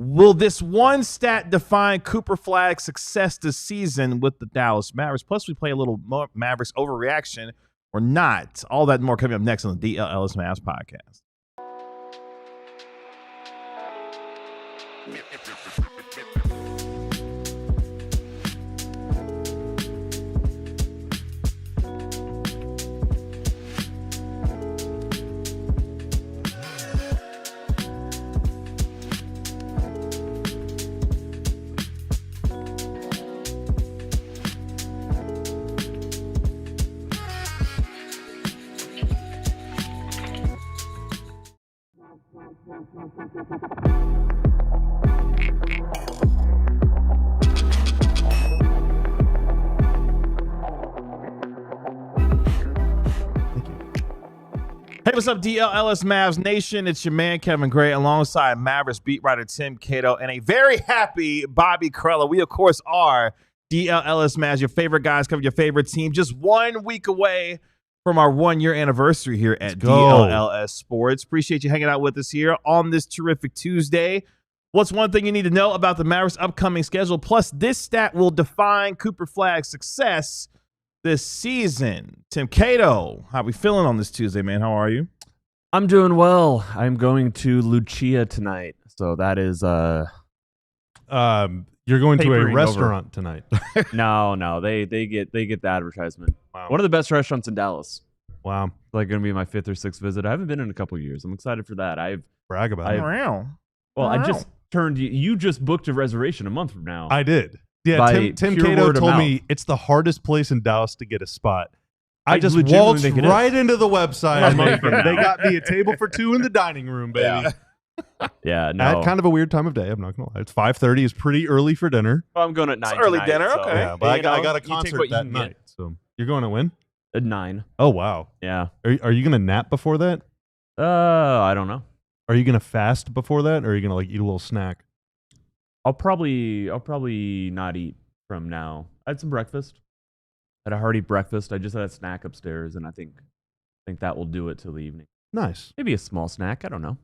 Will this one stat define Cooper Flagg's success this season with the Dallas Mavericks? Plus, we play a little Mavericks overreaction or not. All that and more coming up next on the DLLS Mavs podcast. Hey, what's up, DLLS Mavs Nation? It's your man, Kevin Gray, alongside Mavericks beat writer Tim Cato and a very happy Bobby Crella. We, of course, are DLLS Mavs, your favorite guys, cover your favorite team. Just 1 week away from our 1-year anniversary here at DLLS Sports. Appreciate you hanging out with us here on this terrific Tuesday. What's one thing you need to know about the Mavericks' upcoming schedule? Plus, this stat will define Cooper Flagg's success this season. Tim Cato, how we feeling on this Tuesday, man? How are you? I'm doing well. I'm going to Lucia tonight, so that is you're going to a restaurant tonight. No, they get the advertisement. Wow. One of the best restaurants in Dallas. Wow, It's like going to be my 5th or 6th visit. I haven't been in a couple of years. I'm excited for that. Brag about it. I just turned. You just booked a reservation a month from now. I did. Yeah, Tim Cato told me it's the hardest place in Dallas to get a spot. I just waltzed right into the website. They got me a table for 2 in the dining room, baby. Yeah, no. At kind of a weird time of day, I'm not going to lie. It's 5:30. It's pretty early for dinner. Well, I'm going at 9 It's early tonight, dinner, so. okay. Yeah, but I got a concert that night. So you're going to win? At 9. Oh, wow. Yeah. Are you going to nap before that? I don't know. Are you going to fast before that, or are you going to eat a little snack? I'll probably not eat from now. I had some breakfast. Had a hearty breakfast. I just had a snack upstairs, and I think that will do it till the evening. Nice. Maybe a small snack. I don't know.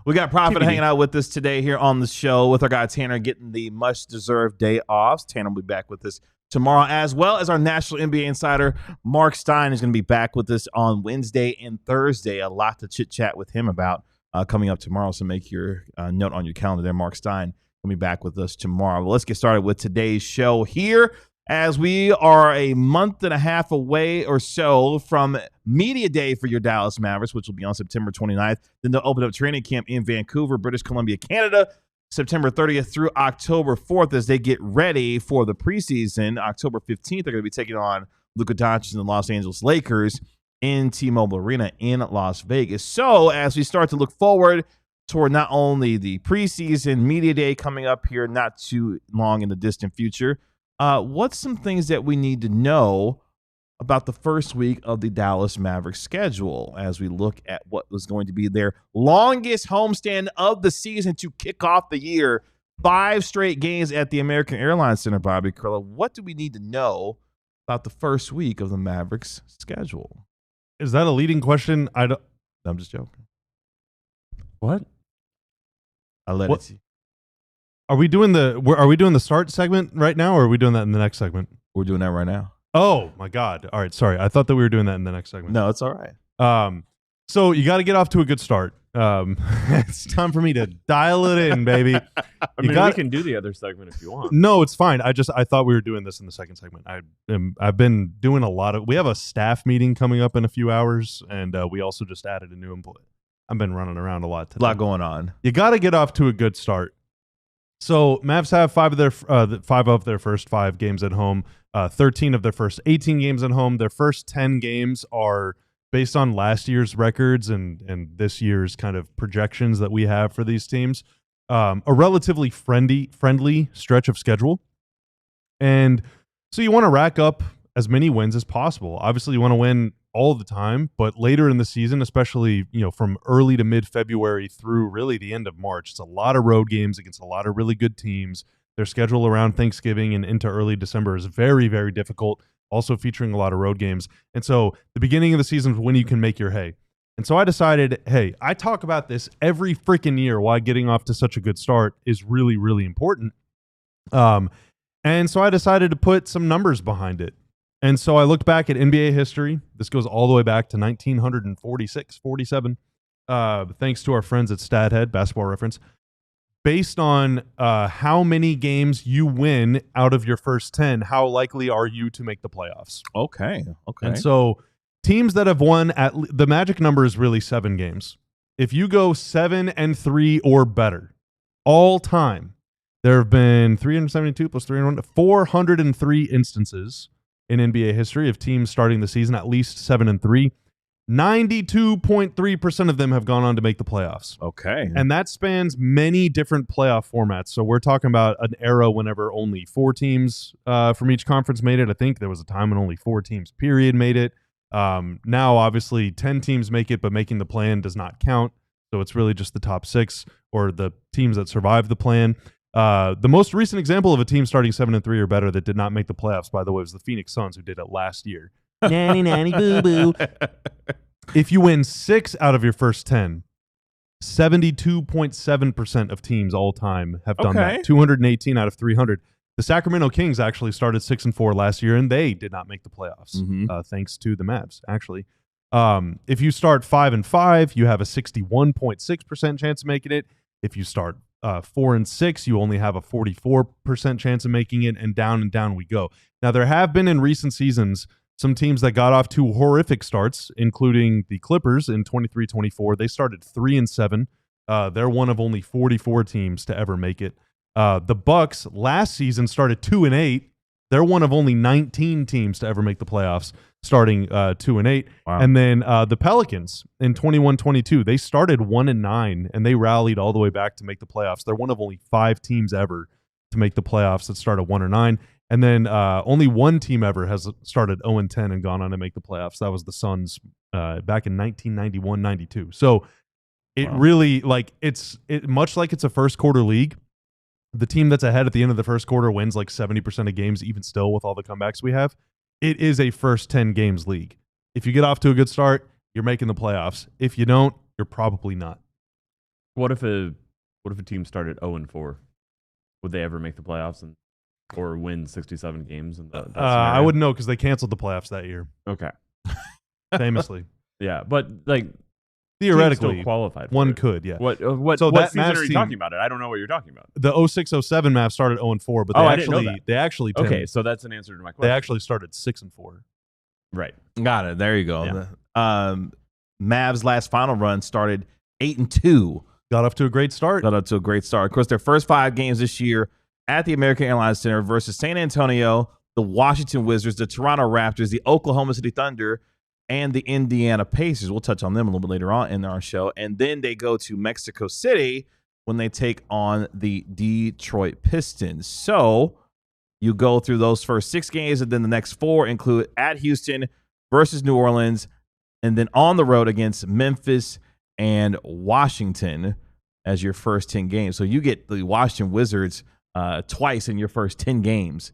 We got Prophet TBD. hanging out with us today here on the show with our guy Tanner getting the much-deserved day off. Tanner will be back with us tomorrow, as well as our national NBA insider, Mark Stein, is going to be back with us on Wednesday and Thursday. A lot to chit-chat with him about coming up tomorrow, so make your note on your calendar there. Mark Stein will be back with us tomorrow. Well, let's get started with today's show here, as we are a month and a half away or so from Media Day for your Dallas Mavericks, which will be on September 29th. Then they'll open up training camp in Vancouver, British Columbia, Canada, September 30th through October 4th as they get ready for the preseason. October 15th, they're going to be taking on Luka Doncic and the Los Angeles Lakers in T-Mobile Arena in Las Vegas. So as we start to look forward toward not only the preseason Media Day coming up here not too long in the distant future, what's some things that we need to know about the first week of the Dallas Mavericks schedule as we look at what was going to be their longest homestand of the season to kick off the year? 5 straight games at the American Airlines Center, Bobby Crella. What do we need to know about the first week of the Mavericks schedule? Is that a leading question? I'm just joking. What? I let What? it. Are we doing the start segment right now, or are we doing that in the next segment? We're doing that right now. Oh my God! All right, sorry. I thought that we were doing that in the next segment. No, it's all right. So you got to get off to a good start. It's time for me to dial it in, baby. We can do the other segment if you want. No, it's fine. I thought we were doing this in the second segment. I've been doing a lot of. We have a staff meeting coming up in a few hours, and we also just added a new employee. I've been running around a lot today. A lot going on. You got to get off to a good start. So Mavs have 5 of their first 5 games at home, 13 of their first 18 games at home. Their first 10 games are based on last year's records and this year's kind of projections that we have for these teams. A relatively friendly stretch of schedule. And so you want to rack up as many wins as possible. Obviously, you want to win all the time, but later in the season, especially, from early to mid-February through really the end of March, it's a lot of road games against a lot of really good teams. Their schedule around Thanksgiving and into early December is very, very difficult, also featuring a lot of road games. And so the beginning of the season is when you can make your hay. And so I decided, hey, I talk about this every freaking year why getting off to such a good start is really, really important. And so I decided to put some numbers behind it. And so I looked back at NBA history. This goes all the way back to 1946, 47. Thanks to our friends at StatHead, Basketball Reference. Based on how many games you win out of your first 10, how likely are you to make the playoffs? Okay. And so teams that have won the magic number is really 7 games. If you go 7-3 or better all time, there have been 372 plus 301, 403 instances in NBA history of teams starting the season at least 7-3. 92.3% of them have gone on to make the playoffs. Okay. And that spans many different playoff formats. So we're talking about an era whenever only 4 teams from each conference made it. I think there was a time when only 4 teams, period, made it. Now, obviously, 10 teams make it, but making the play-in does not count. So it's really just the top 6 or the teams that survive the play-in. The most recent example of a team starting 7-3 or better that did not make the playoffs, by the way, was the Phoenix Suns, who did it last year. Nanny, nanny, boo, boo. If you win 6 out of your first 10, 72.7% of teams all time have done that. 218 out of 300. The Sacramento Kings actually started 6-4 last year, and they did not make the playoffs, thanks to the Mavs, actually. If you start 5-5, you have a 61.6% chance of making it. If you start 4-6, you only have a 44% chance of making it, and down we go. Now, there have been in recent seasons some teams that got off to horrific starts, including the Clippers in 23-24. They started 3-7. They're one of only 44 teams to ever make it. The Bucks last season started 2-8. They're one of only 19 teams to ever make the playoffs, starting 2-8. Wow. And then the Pelicans in 21-22, they started 1-9, and they rallied all the way back to make the playoffs. They're one of only 5 teams ever to make the playoffs that started 1-9. And then only one team ever has started 0-10 and gone on to make the playoffs. That was the Suns back in 1991-92. So it really, it's much like it's a first quarter league. The team that's ahead at the end of the first quarter wins like 70% of games, even still with all the comebacks we have. It is a first 10 games league. If you get off to a good start, you're making the playoffs. If you don't, you're probably not. What if a team started 0-4? Would they ever make the playoffs or win 67 games? I wouldn't know because they canceled the playoffs that year. Okay. Famously. Yeah, but theoretically still qualified. One it. could, yeah. What so what that season Mavs are you team, talking about? I don't know what you're talking about. The 06-07 Mavs started 0-4, but they actually okay, so that's an answer to my question. They actually started 6-4. Right. Got it. There you go. Yeah. Mavs last final run started 8-2. Got off to a great start. Of course, their first 5 games this year at the American Airlines Center versus San Antonio, the Washington Wizards, the Toronto Raptors, the Oklahoma City Thunder, and the Indiana Pacers. We'll touch on them a little bit later on in our show. And then they go to Mexico City when they take on the Detroit Pistons. So you go through those first 6 games, and then the next 4 include at Houston versus New Orleans, and then on the road against Memphis and Washington as your first 10 games. So you get the Washington Wizards twice in your first 10 games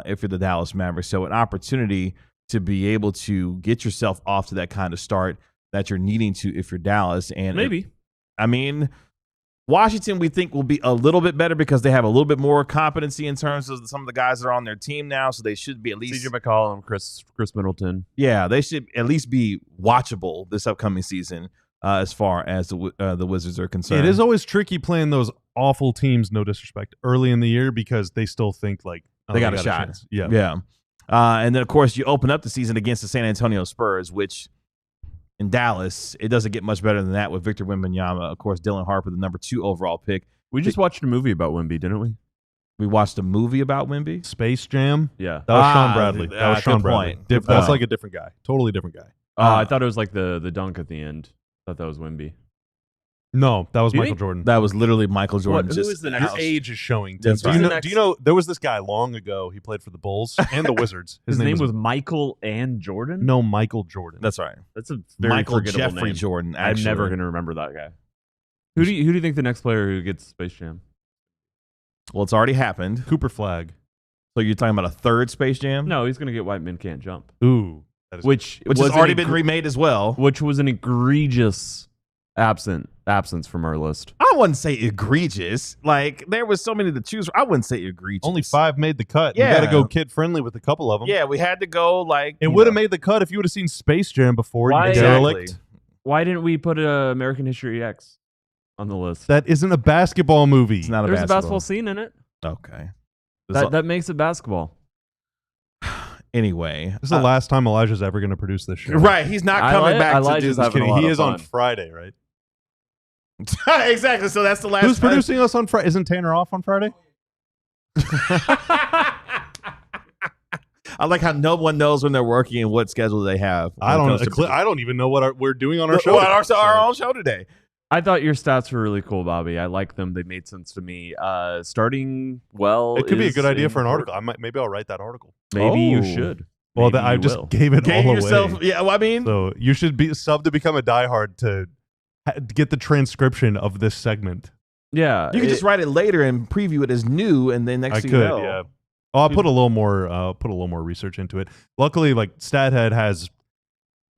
if you're the Dallas Mavericks. So an opportunity to be able to get yourself off to that kind of start that you're needing to if you're Dallas. And maybe. Washington, we think, will be a little bit better because they have a little bit more competency in terms of some of the guys that are on their team now. So they should be at least CJ McCollum, Chris Middleton. Yeah, they should at least be watchable this upcoming season as far as the Wizards are concerned. It is always tricky playing those awful teams, no disrespect, early in the year because they still think like they got a shot. Chance. Yeah. Yeah. And then, of course, you open up the season against the San Antonio Spurs, which in Dallas, it doesn't get much better than that with Victor Wembanyama. Of course, Dylan Harper, the number 2 overall pick. We just watched a movie about Wemby, didn't we? We watched a movie about Wemby? Space Jam? Yeah. That was Sean Bradley. That was Sean Bradley. That's like a different guy. Totally different guy. I thought it was like the dunk at the end. I thought that was Wemby. No, that was Michael Jordan. That was literally Michael Jordan. Who is the next? Your age is showing. That's Do you know there was this guy long ago, he played for the Bulls and the Wizards. His name was Michael and Jordan? No, Michael Jordan. That's right. That's a very Michael forgettable Jeffrey name. Jordan. I'm Actually. never going to remember that guy. Who do you think the next player who gets Space Jam? Well, it's already happened. Cooper Flagg. So you're talking about a third Space Jam? No, he's going to get White Men Can't Jump. Ooh. which has already been remade as well. Which was an egregious absence from our list. I wouldn't say egregious. Like, there was so many to choose from. I wouldn't say egregious. Only 5 made the cut. Yeah. You got to go kid-friendly with a couple of them. Yeah, we had to go, like... It would have made the cut if you would have seen Space Jam before. Why? You derelict. Why didn't we put American History X on the list? That isn't a basketball movie. It's not There's a basketball scene in it. Okay. That makes it basketball. Anyway. This is the last time Elijah's ever going to produce this show. Right. He's not coming back to do this. He is on Friday, right? Exactly. So that's the last. Who's producing us on Friday? Isn't Tanner off on Friday? I like how no one knows when they're working and what schedule they have. I don't even know what we're doing on our show. Our own show today. I thought your stats were really cool, Bobby. I like them. They made sense to me. Starting well. It could be a good idea for an article. Maybe I'll write that article. Maybe you should. Well, I just gave it all away. Yeah, well, I mean, so you should be sub to become a diehard to get the transcription of this segment. Yeah, you could just write it later and preview it as new, and then next thing you know, yeah. Oh, I'll put a little more research into it. Luckily, like StatHead has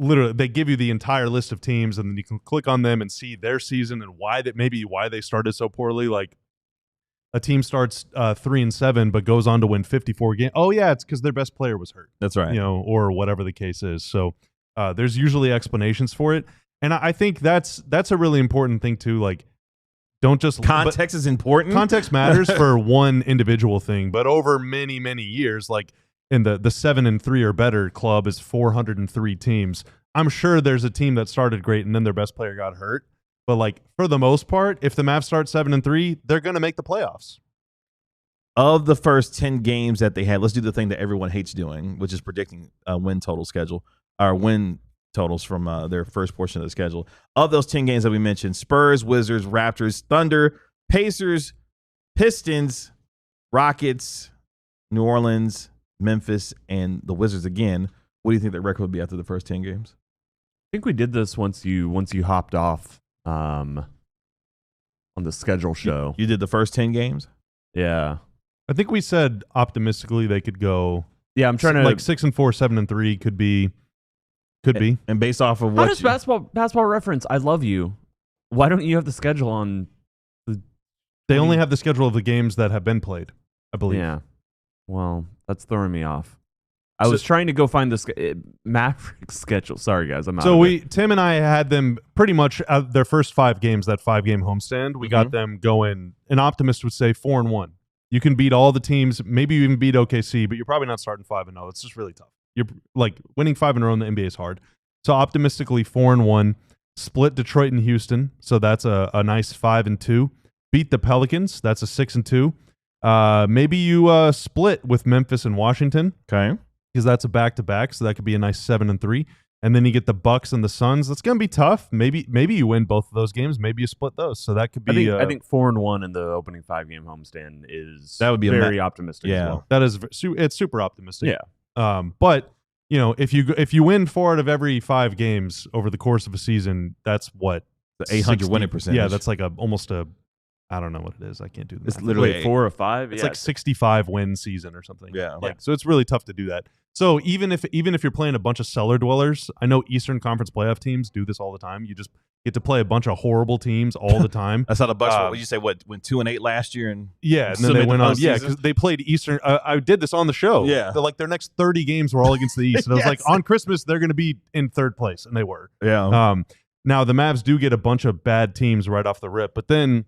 literally, they give you the entire list of teams, and then you can click on them and see their season and why they started so poorly. Like a team starts 3-7 but goes on to win 54 games. Oh yeah, it's because their best player was hurt. That's right. Or whatever the case is. So there's usually explanations for it, and I think that's a really important thing too. Like, don't just context is important. Context matters for one individual thing, but over many years, like in the 7-3 or better club is 403 teams. I'm sure there's a team that started great and then their best player got hurt. But like for the most part, if the Mavs start 7-3, they're going to make the playoffs. Of the first 10 games that they had, let's do the thing that everyone hates doing, which is predicting win totals from their first portion of the schedule. Of those 10 games that we mentioned, Spurs, Wizards, Raptors, Thunder, Pacers, Pistons, Rockets, New Orleans, Memphis, and the Wizards again. What do you think that record would be after the first 10 games? I think we did this once you hopped off on the schedule show. You did the first 10 games? Yeah. I think we said optimistically they could go. Yeah, I'm trying to like 6-4, 7-3 could be. And based off of what? How does basketball reference? I love you. Why don't you have the schedule on? They only have the schedule of the games that have been played, I believe. Yeah. Well, that's throwing me off. I was trying to go find the Mavericks schedule. Sorry, guys. I'm out. So Tim and I had them pretty much out their first 5 games, that 5-game homestand. We got them going. An optimist would say 4-1. You can beat all the teams. Maybe you even beat OKC, but you're probably not starting 5-0. It's just really tough. You're like winning 5 in a row in the NBA is hard. So optimistically 4-1. Split Detroit and Houston. So that's a nice 5-2. Beat the Pelicans. That's a 6-2. Maybe you split with Memphis and Washington. Okay. Because that's a back-to-back, so that could be a nice 7-3. And then you get the Bucks and the Suns. That's going to be tough. Maybe you win both of those games. Maybe you split those. So that could be. I think 4-1 in the opening 5-game homestand is very optimistic. Yeah, as well. That is. It's super optimistic. Yeah. But if you win 4 out of every 5 games over the course of a season, that's what the 800 winning percentage. Yeah, that's like almost a. I don't know what it is. I can't do that. It's literally 4 or 5. It's like 65 win season or something. Yeah. So it's really tough to do that. So even if you're playing a bunch of cellar dwellers, I know Eastern Conference playoff teams do this all the time. You just get to play a bunch of horrible teams all the time. That's how the Bucks. What would you say? Went 2-8 last year, and and then they went on. Yeah, because they played Eastern. I did this on the show. Yeah, their next 30 games were all against the East, and I was like, on Christmas they're going to be in 3rd place, and they were. Yeah. Now the Mavs do get a bunch of bad teams right off the rip, but then.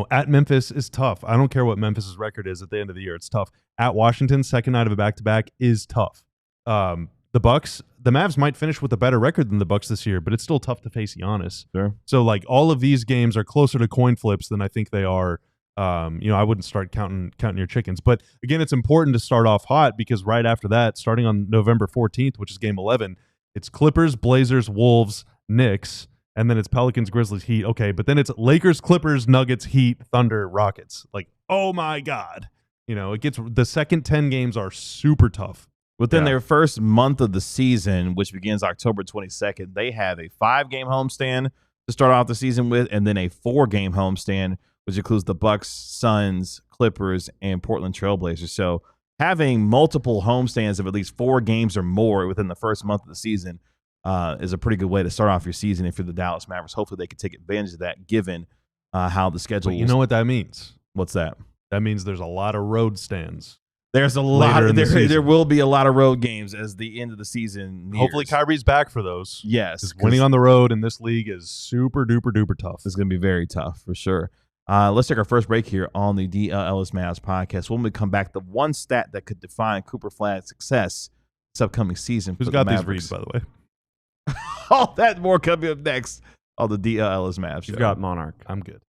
At Memphis is tough. I don't care what Memphis's record is at the end of the year. It's tough. At Washington, second night of a back-to-back is tough. The Bucks, the Mavs might finish with a better record than the Bucks this year, but it's still tough to face Giannis. Sure. So, like, all of these games are closer to coin flips than I think they are. I wouldn't start counting your chickens. But, again, it's important to start off hot because right after that, starting on November 14th, which is Game 11, it's Clippers, Blazers, Wolves, Knicks, and then it's Pelicans, Grizzlies, Heat. Okay, but then it's Lakers, Clippers, Nuggets, Heat, Thunder, Rockets. Like, oh my God. It gets the second 10 games are super tough. Within their first month of the season, which begins October 22nd, they have a 5-game homestand to start off the season with, and then a 4-game homestand, which includes the Bucks, Suns, Clippers, and Portland Trailblazers. So having multiple homestands of at least 4 games or more within the first month of the season is a pretty good way to start off your season if you're the Dallas Mavericks. Hopefully they can take advantage of that given how the schedule But you know what that means? What's that? That means there's a lot of road stands. There's a lot of there will be a lot of road games as the end of the season nears. Hopefully Kyrie's back for those. Yes. Because winning on the road in this league is super duper duper tough. It's going to be very tough for sure. Let's take our first break here on the DLLS Mavs podcast. When we come back, the one stat that could define Cooper Flagg's success this upcoming season. Who's got these reads, by the way? All that more coming up next on the DLLS Mavs show. You've got Monarch. I'm good.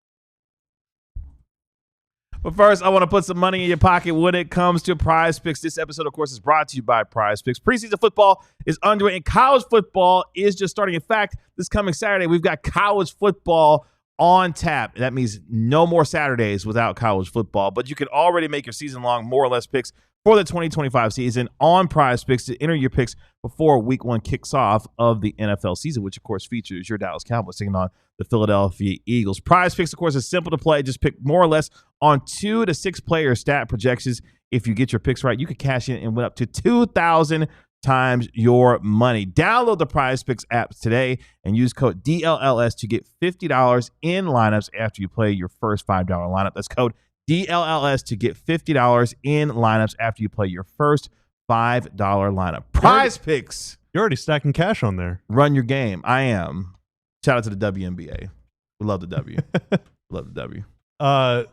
But first, I want to put some money in your pocket when it comes to Prize Picks. This episode, of course, is brought to you by Prize Picks. Preseason football is underway, and college football is just starting. In fact, this coming Saturday, we've got college football on tap. That means no more Saturdays without college football, but you can already make your season-long more or less picks for the 2025 season on Prize Picks to enter your picks before Week 1 kicks off of the NFL season, which, of course, features your Dallas Cowboys taking on the Philadelphia Eagles. Prize Picks, of course, is simple to play. Just pick more or less on 2 to 6 player stat projections. If you get your picks right, you could cash in and win up to 2,000 times your money. Download the Prize Picks app today and use code DLLS to get $50 in lineups after you play your first $5 lineup. That's code DLLS to get $50 in lineups after you play your first $5 lineup. Prize Picks. You're already stacking cash on there. Run your game. I am. Shout out to the WNBA. We love the W. Love the W.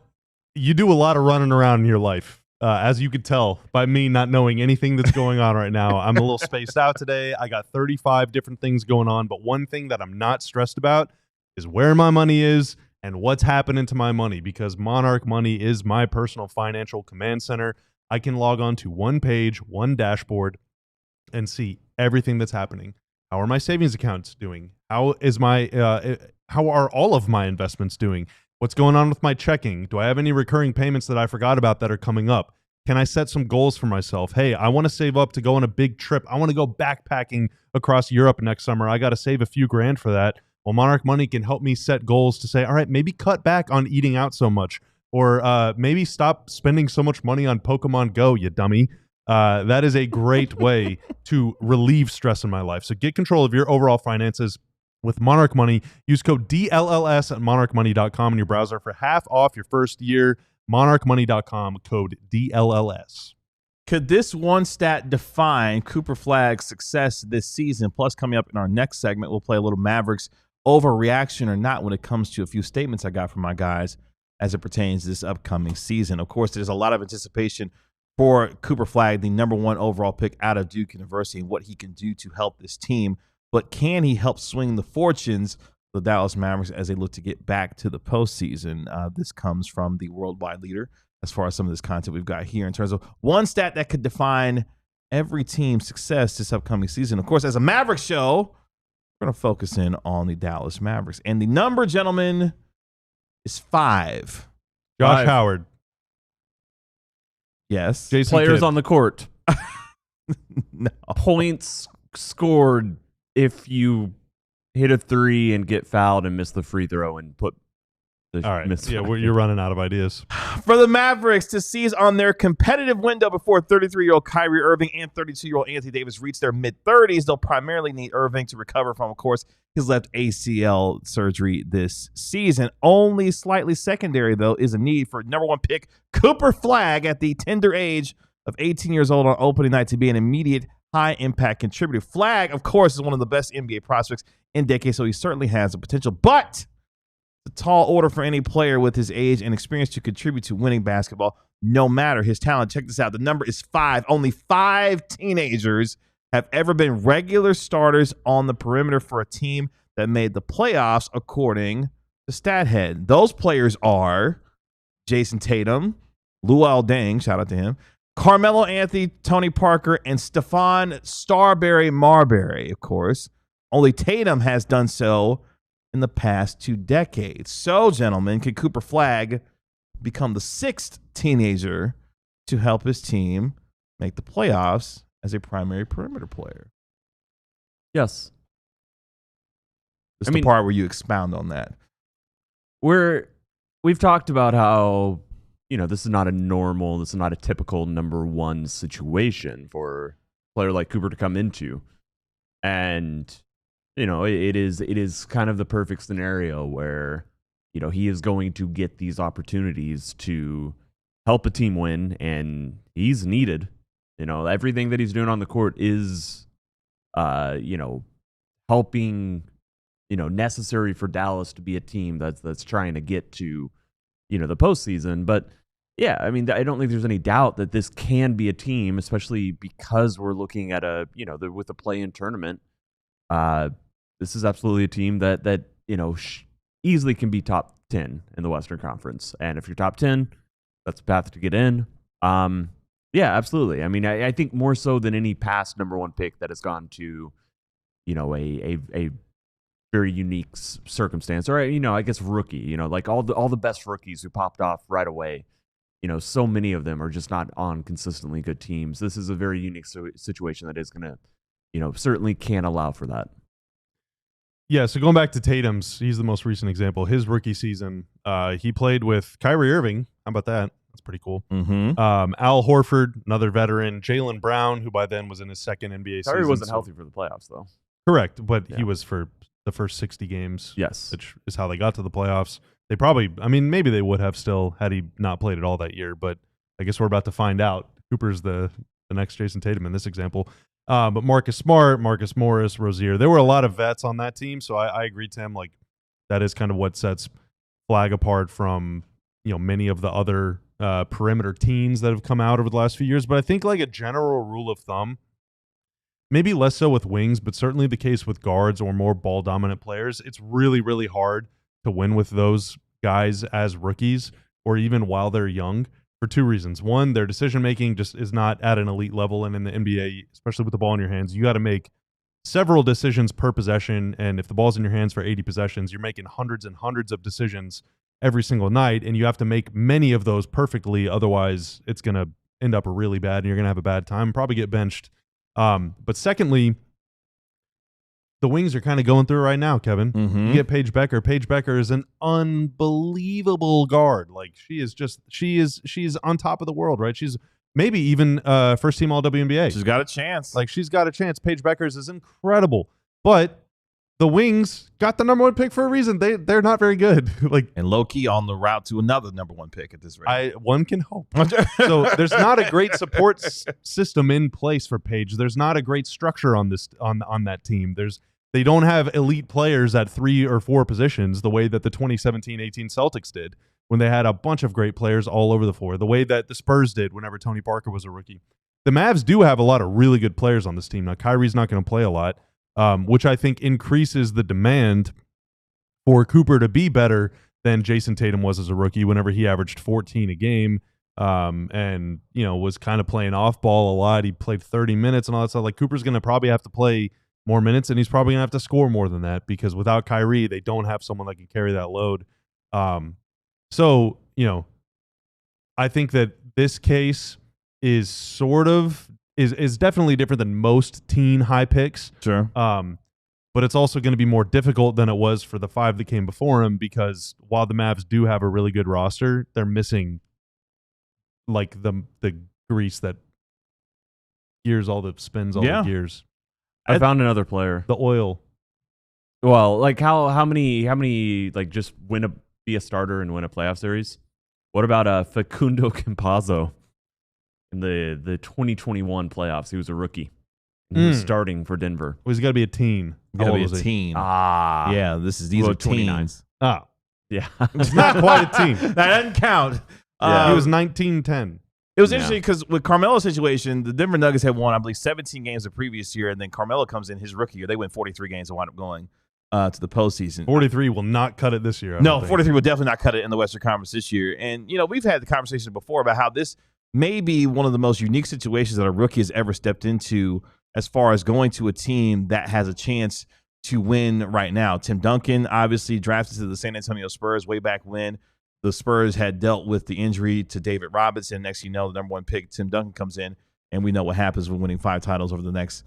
You do a lot of running around in your life. As you could tell by me not knowing anything that's going on right now. I'm a little spaced out today. I got 35 different things going on, but one thing that I'm not stressed about is where my money is and what's happening to my money, because Monarch Money is my personal financial command center. I can log on to one page, one dashboard, and see everything that's happening. How are my savings accounts doing? How are all of my investments doing? What's going on with my checking? Do I have any recurring payments that I forgot about that are coming up? Can I set some goals for myself? Hey, I want to save up to go on a big trip. I want to go backpacking across Europe next summer. I got to save a few grand for that. Well, Monarch Money can help me set goals to say, all right, maybe cut back on eating out so much, or maybe stop spending so much money on Pokemon Go, you dummy. That is a great way to relieve stress in my life. So get control of your overall finances with Monarch Money. Use code DLLS at monarchmoney.com in your browser for half off your first year. monarchmoney.com, code DLLS. Could this one stat define Cooper Flagg's success this season? Plus, coming up in our next segment, we'll play a little Mavericks overreaction or not when it comes to a few statements I got from my guys as it pertains to this upcoming season. Of course, there's a lot of anticipation for Cooper Flagg, the #1 overall pick out of Duke University, and what he can do to help this team. But can he help swing the fortunes of the Dallas Mavericks as they look to get back to the postseason? This comes from the worldwide leader as far as some of this content we've got here in terms of one stat that could define every team's success this upcoming season. Of course, as a Mavericks show, we're going to focus in on the Dallas Mavericks. And the number, gentlemen, is 5. Josh Howard. Yes. Jason Players Kidd. on the court. No. Points scored if you hit a 3 and get fouled and miss the free throw and put the All right. miss. Yeah, you're running out of ideas. For the Mavericks to seize on their competitive window before 33-year-old Kyrie Irving and 32-year-old Anthony Davis reach their mid-30s, they'll primarily need Irving to recover from, of course, his left ACL surgery this season. Only slightly secondary, though, is a need for #1 pick Cooper Flagg at the tender age of 18 years old on opening night to be an immediate high-impact contributor. Flagg, of course, is one of the best NBA prospects in decades, so he certainly has the potential. But it's a tall order for any player with his age and experience to contribute to winning basketball, no matter his talent. Check this out. The number is 5. Only 5 teenagers have ever been regular starters on the perimeter for a team that made the playoffs, according to StatHead. Those players are Jason Tatum, Luol Deng, shout out to him, Carmelo Anthony, Tony Parker, and Stephon Starberry Marbury, of course. Only Tatum has done so in the past 2 decades. So, gentlemen, can Cooper Flagg become the 6th teenager to help his team make the playoffs as a primary perimeter player? Yes. This is the part where you expound on that. We've talked about how, this is not a typical number one situation for a player like Cooper to come into. And, it is kind of the perfect scenario where, he is going to get these opportunities to help a team win, and he's needed. Everything that he's doing on the court is, helping, necessary for Dallas to be a team that's trying to get to, the postseason. But yeah, I mean, I don't think there's any doubt that this can be a team, especially because we're looking at with the play-in tournament. This is absolutely a team that easily can be top 10 in the Western Conference. And if you're top 10, that's a path to get in. Yeah, absolutely. I mean, I think more so than any past number one pick that has gone to, a very unique circumstance, or I guess rookie. Like all the best rookies who popped off right away. So many of them are just not on consistently good teams. This is a very unique situation that is going to, certainly can't allow for that. Yeah, so going back to Tatum's, he's the most recent example. His rookie season, he played with Kyrie Irving. How about that? That's pretty cool. Mm-hmm. Al Horford, another veteran. Jaylen Brown, who by then was in his second NBA season. Kyrie wasn't healthy for the playoffs, though. Correct, but he was for the first 60 games. Yes. Which is how they got to the playoffs. They probably, maybe they would have still had he not played at all that year, but I guess we're about to find out. Cooper's the next Jason Tatum in this example. But Marcus Smart, Marcus Morris, Rozier, there were a lot of vets on that team, so I agree, Tim. Like, that is kind of what sets Flagg apart from, many of the other perimeter teams that have come out over the last few years. But I think like a general rule of thumb, maybe less so with wings, but certainly the case with guards or more ball-dominant players, it's really, really hard to win with those guys as rookies or even while they're young for two reasons. One, their decision-making just is not at an elite level, and in the NBA, especially with the ball in your hands, you got to make several decisions per possession, and if the ball's in your hands for 80 possessions, you're making hundreds and hundreds of decisions every single night, and you have to make many of those perfectly, otherwise it's going to end up really bad, and you're going to have a bad time, probably get benched. But secondly, the Wings are kind of going through it right now, Kevin. Mm-hmm. You get Paige Becker. Paige Becker is an unbelievable guard. Like, she is on top of the world, right? She's maybe even first team All-WNBA. She's got a chance. Like, she's got a chance. Paige Beckers is incredible. But the Wings got the number one pick for a reason. They're not very good. And low-key on the route to another number one pick at this rate. One can hope. So there's not a great support system in place for Paige. There's not a great structure on that team. They don't have elite players at 3 or 4 positions the way that the 2017-18 Celtics did when they had a bunch of great players all over the floor, the way that the Spurs did whenever Tony Parker was a rookie. The Mavs do have a lot of really good players on this team. Now, Kyrie's not going to play a lot, which I think increases the demand for Cooper to be better than Jason Tatum was as a rookie whenever he averaged 14 a game and, was kind of playing off ball a lot. He played 30 minutes and all that stuff. Like, Cooper's going to probably have to play more minutes, and he's probably going to have to score more than that because without Kyrie, they don't have someone that can carry that load. So, I think that this case is is definitely different than most teen high picks. Sure. But it's also going to be more difficult than it was for the 5 that came before him because while the Mavs do have a really good roster, they're missing like the grease that gears all the spins, all the gears. I found another player. The oil. Well, like how many like just be a starter and win a playoff series? What about Facundo Campazzo in the 2021 playoffs? He was a rookie. He was starting for Denver. Well, he's got to be a teen. Got to be a teen. Yeah, these are 29. teens. Oh. Yeah. It's not quite a teen. That doesn't count. Yeah. He was 19-10. It was interesting because with Carmelo's situation, the Denver Nuggets had won, I believe, 17 games the previous year, and then Carmelo comes in his rookie year. They win 43 games and wind up going to the postseason. 43 will not cut it this year. No, 43 will definitely not cut it in the Western Conference this year. And, we've had the conversation before about how this may be one of the most unique situations that a rookie has ever stepped into as far as going to a team that has a chance to win right now. Tim Duncan, obviously drafted to the San Antonio Spurs way back when the Spurs had dealt with the injury to David Robinson. Next thing you know, the number one pick, Tim Duncan, comes in, and we know what happens when winning 5 titles over the next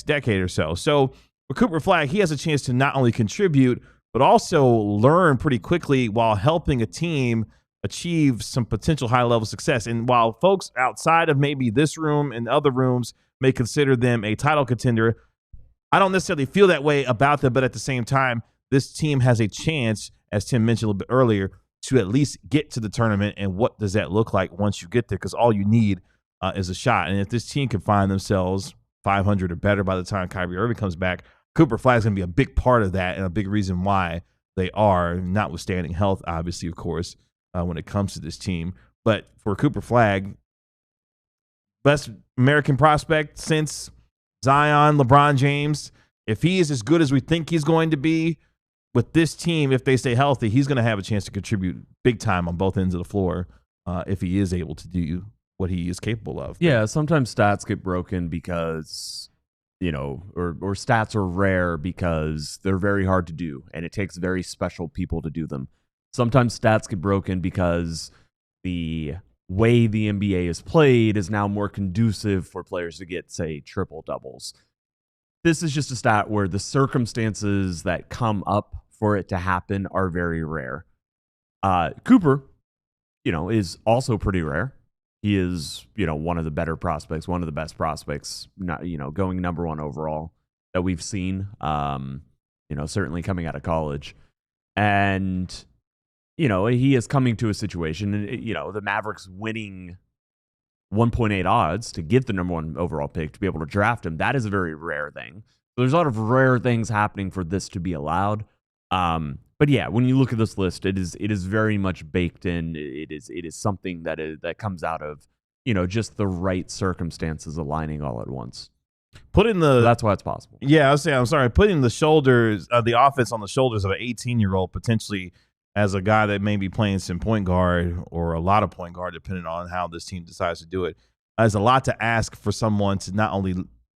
decade or so. So for Cooper Flagg, he has a chance to not only contribute, but also learn pretty quickly while helping a team achieve some potential high-level success. And while folks outside of maybe this room and other rooms may consider them a title contender, I don't necessarily feel that way about them, but at the same time, this team has a chance, as Tim mentioned a little bit earlier, to at least get to the tournament. And what does that look like once you get there? Because all you need is a shot. And if this team can find themselves 500 or better by the time Kyrie Irving comes back, Cooper Flagg is going to be a big part of that and a big reason why they are, notwithstanding health, obviously, of course, when it comes to this team. But for Cooper Flagg, best American prospect since Zion, LeBron James, if he is as good as we think he's going to be with this team, if they stay healthy, he's going to have a chance to contribute big time on both ends of the floor if he is able to do what he is capable of. Yeah, sometimes stats get broken because, or stats are rare because they're very hard to do, and it takes very special people to do them. Sometimes stats get broken because the way the NBA is played is now more conducive for players to get, say, triple doubles. This is just a stat where the circumstances that come up for it to happen are very rare. Cooper, is also pretty rare. He is, one of the better prospects, one of the best prospects, going number one overall that we've seen, certainly coming out of college. And, he is coming to a situation, and, the Mavericks winning 1.8 odds to get the number one overall pick, to be able to draft him. That is a very rare thing. So there's a lot of rare things happening for this to be allowed. But yeah, when you look at this list, it is very much baked in. It is something that comes out of, just the right circumstances aligning all at once. That's why it's possible. Yeah, I'm sorry. Putting the shoulders, the offense on the shoulders of an 18-year-old potentially as a guy that may be playing some point guard or a lot of point guard, depending on how this team decides to do it, is a lot to ask for someone to not only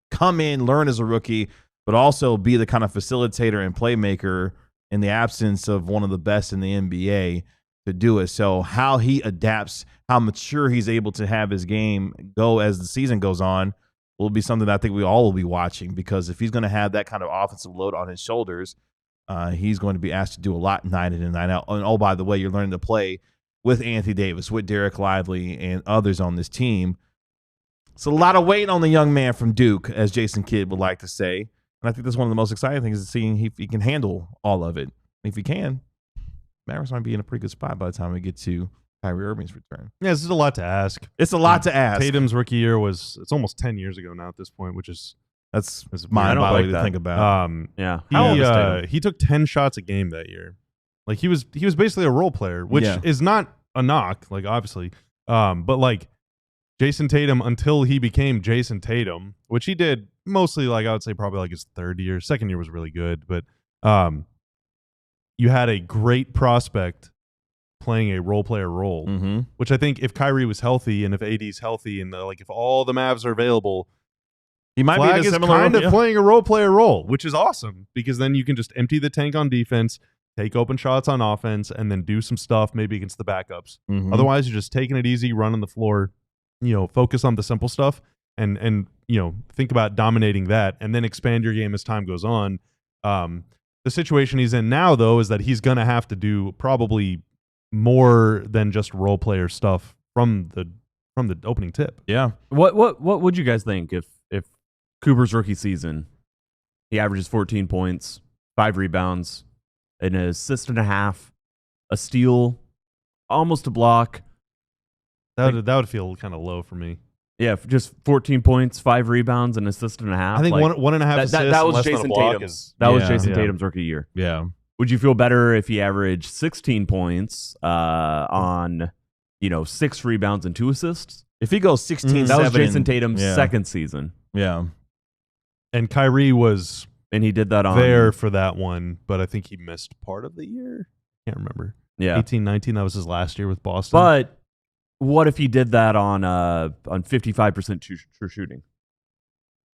come in, learn as a rookie, but also be the kind of facilitator and playmaker in the absence of one of the best in the NBA to do it. So how he adapts, how mature he's able to have his game go as the season goes on will be something that I think we all will be watching, because if he's going to have that kind of offensive load on his shoulders, he's going to be asked to do a lot night in and night out. And, oh, by the way, you're learning to play with Anthony Davis, with Derek Lively, and others on this team. It's a lot of weight on the young man from Duke, as Jason Kidd would like to say. And I think that's one of the most exciting things, is seeing if he can handle all of it. And if he can, Mavericks might be in a pretty good spot by the time we get to Kyrie Irving's return. Yeah, this is a lot to ask. It's a lot to ask. Tatum's rookie year it's almost 10 years ago now at this point, which is that's mind-boggling to think about. Yeah, he took 10 shots a game that year. Like he was basically a role player, which is not a knock, like obviously. But like Jason Tatum, until he became Jason Tatum, which he did mostly, like I would say probably like his third year. Second year was really good, but you had a great prospect playing a role player role, which I think if Kyrie was healthy and if AD's healthy and if all the Mavs are available, he might Flagg be is kind of playing a role player role, which is awesome, because then you can just empty the tank on defense, take open shots on offense, and then do some stuff maybe against the backups. Otherwise, you're just taking it easy, running the floor, focus on the simple stuff, and think about dominating that, and then expand your game as time goes on. The situation he's in now, though, is that he's going to have to do probably more than just role player stuff from the opening tip. Yeah. What would you guys think if Cooper's rookie season, he averages 14 points, 5 rebounds, an assist and a half, a steal, almost a block? That would feel kind of low for me. Yeah, just 14 points, 5 rebounds, an assist and a half. I think one and a half assists. That was less Jason than a block Tatum's. Was Jason Tatum's rookie year. Yeah. Would you feel better if he averaged 16 points on 6 rebounds and 2 assists? If he goes 16, that was Jason Tatum's second season. Yeah. And Kyrie was he did that on there for that one, but I think he missed part of the year. Can't remember. Yeah. 18-19, that was his last year with Boston. But what if he did that on 55% true shooting?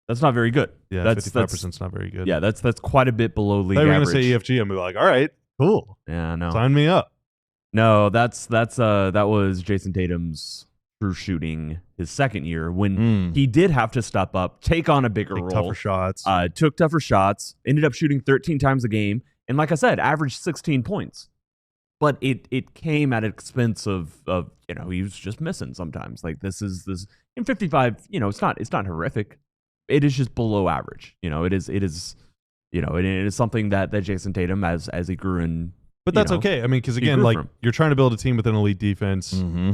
That's not very good. Yeah, 55% is not very good. Yeah, that's quite a bit below league average. They were going to say EFG and be like, all right, cool. Yeah, no. Sign me up. No, that was Jason Tatum's true shooting his second year, when he did have to step up, take on a bigger role. Tougher shots. Took tougher shots, ended up shooting 13 times a game, and like I said, averaged 16 points. but it came at expense of he was just missing sometimes. Like this in 55. It's not horrific. It is just below average. It is something that Jason Tatum as he grew in. But that's okay. I mean, because again, like you're trying to build a team with an elite defense. Mm-hmm.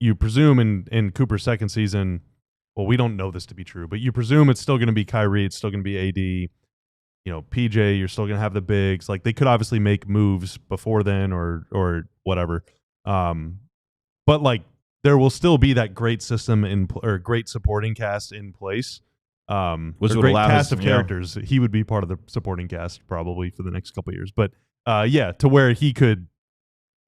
You presume in Cooper's second season. Well, we don't know this to be true, but you presume it's still going to be Kyrie. It's still going to be AD. PJ, you're still going to have the bigs. Like they could obviously make moves before then or whatever. But like there will still be that great system or great supporting cast in place. Which would great cast of characters. He would be part of the supporting cast probably for the next couple of years. But to where you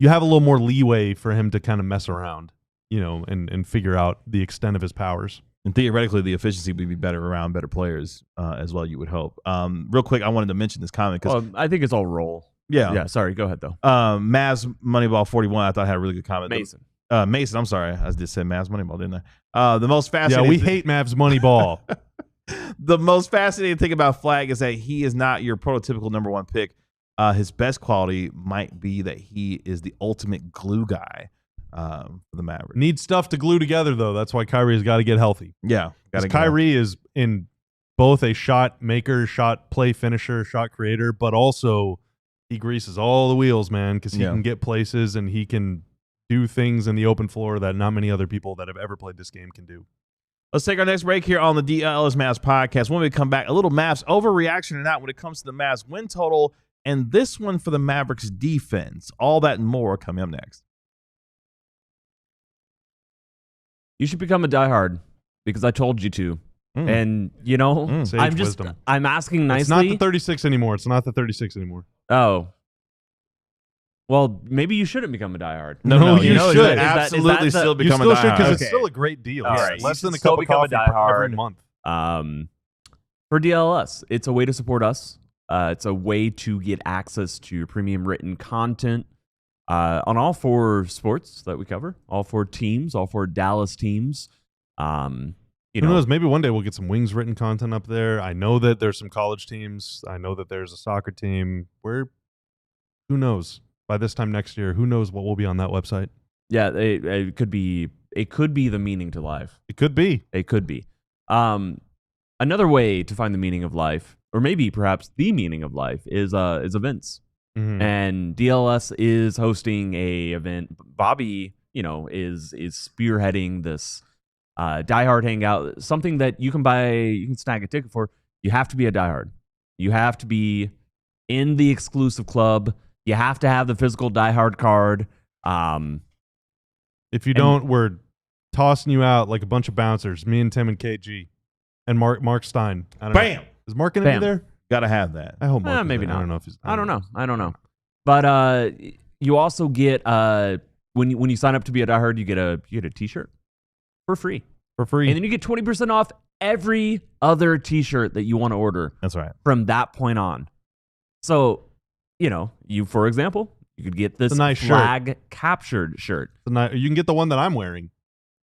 have a little more leeway for him to kind of mess around, and figure out the extent of his powers. And theoretically, the efficiency would be better around better players as well, you would hope. Real quick, I wanted to mention this comment because I think it's all roll. Yeah. Sorry, go ahead though. Mavs Moneyball 41, I thought had a really good comment. Mason. Mason, I'm sorry, I just said Mavs Moneyball, didn't I? The most fascinating. Yeah, we hate Mavs Moneyball. The most fascinating thing about Flagg is that he is not your prototypical number one pick. His best quality might be that he is the ultimate glue guy. For the Mavericks. Need stuff to glue together, though. That's why Kyrie's got to get healthy. Yeah. Kyrie is in both a shot maker, shot play finisher, shot creator, but also he greases all the wheels, man, because he can get places and he can do things in the open floor that not many other people that have ever played this game can do. Let's take our next break here on the DLLS Mavs podcast. When we come back, a little Mavs overreaction or not when it comes to the Mavs win total and this one for the Mavericks defense. All that and more coming up next. You should become a diehard because I told you to. And, I'm asking nicely. It's not the 36 anymore. It's not the 36 anymore. Oh. Well, maybe you shouldn't become a diehard. No, you should. Absolutely still become a diehard. You still should because it's still a great deal. Right. Less than a cup of coffee every month. For DLLS, it's a way to support us. It's a way to get access to premium written content. On all 4 sports that we cover, all 4 teams, all 4 Dallas teams. Who knows? Maybe one day we'll get some Wings written content up there. I know that there's some college teams. I know that there's a soccer team. Who knows? By this time next year, who knows what will be on that website? Yeah, it could be. It could be the meaning to life. It could be. It could be. Another way to find the meaning of life, or maybe perhaps the meaning of life, is events. Mm-hmm. And DLS is hosting a event. Bobby, is spearheading this diehard hangout. Something that you can snag a ticket for. You have to be a diehard. You have to be in the exclusive club. You have to have the physical diehard card. If you don't, we're tossing you out like a bunch of bouncers. Me and Tim and KG and Mark Stein. I don't know. Is Mark going to be there? Gotta have that. I hope Mark maybe not. I don't know if he's. I don't know. But you also get when you sign up to be a diehard, you get a T-shirt for free, and then you get 20% off every other T-shirt that you want to order. That's right. From that point on. So, you for example, you could get this nice flag captured shirt. You can get the one that I'm wearing.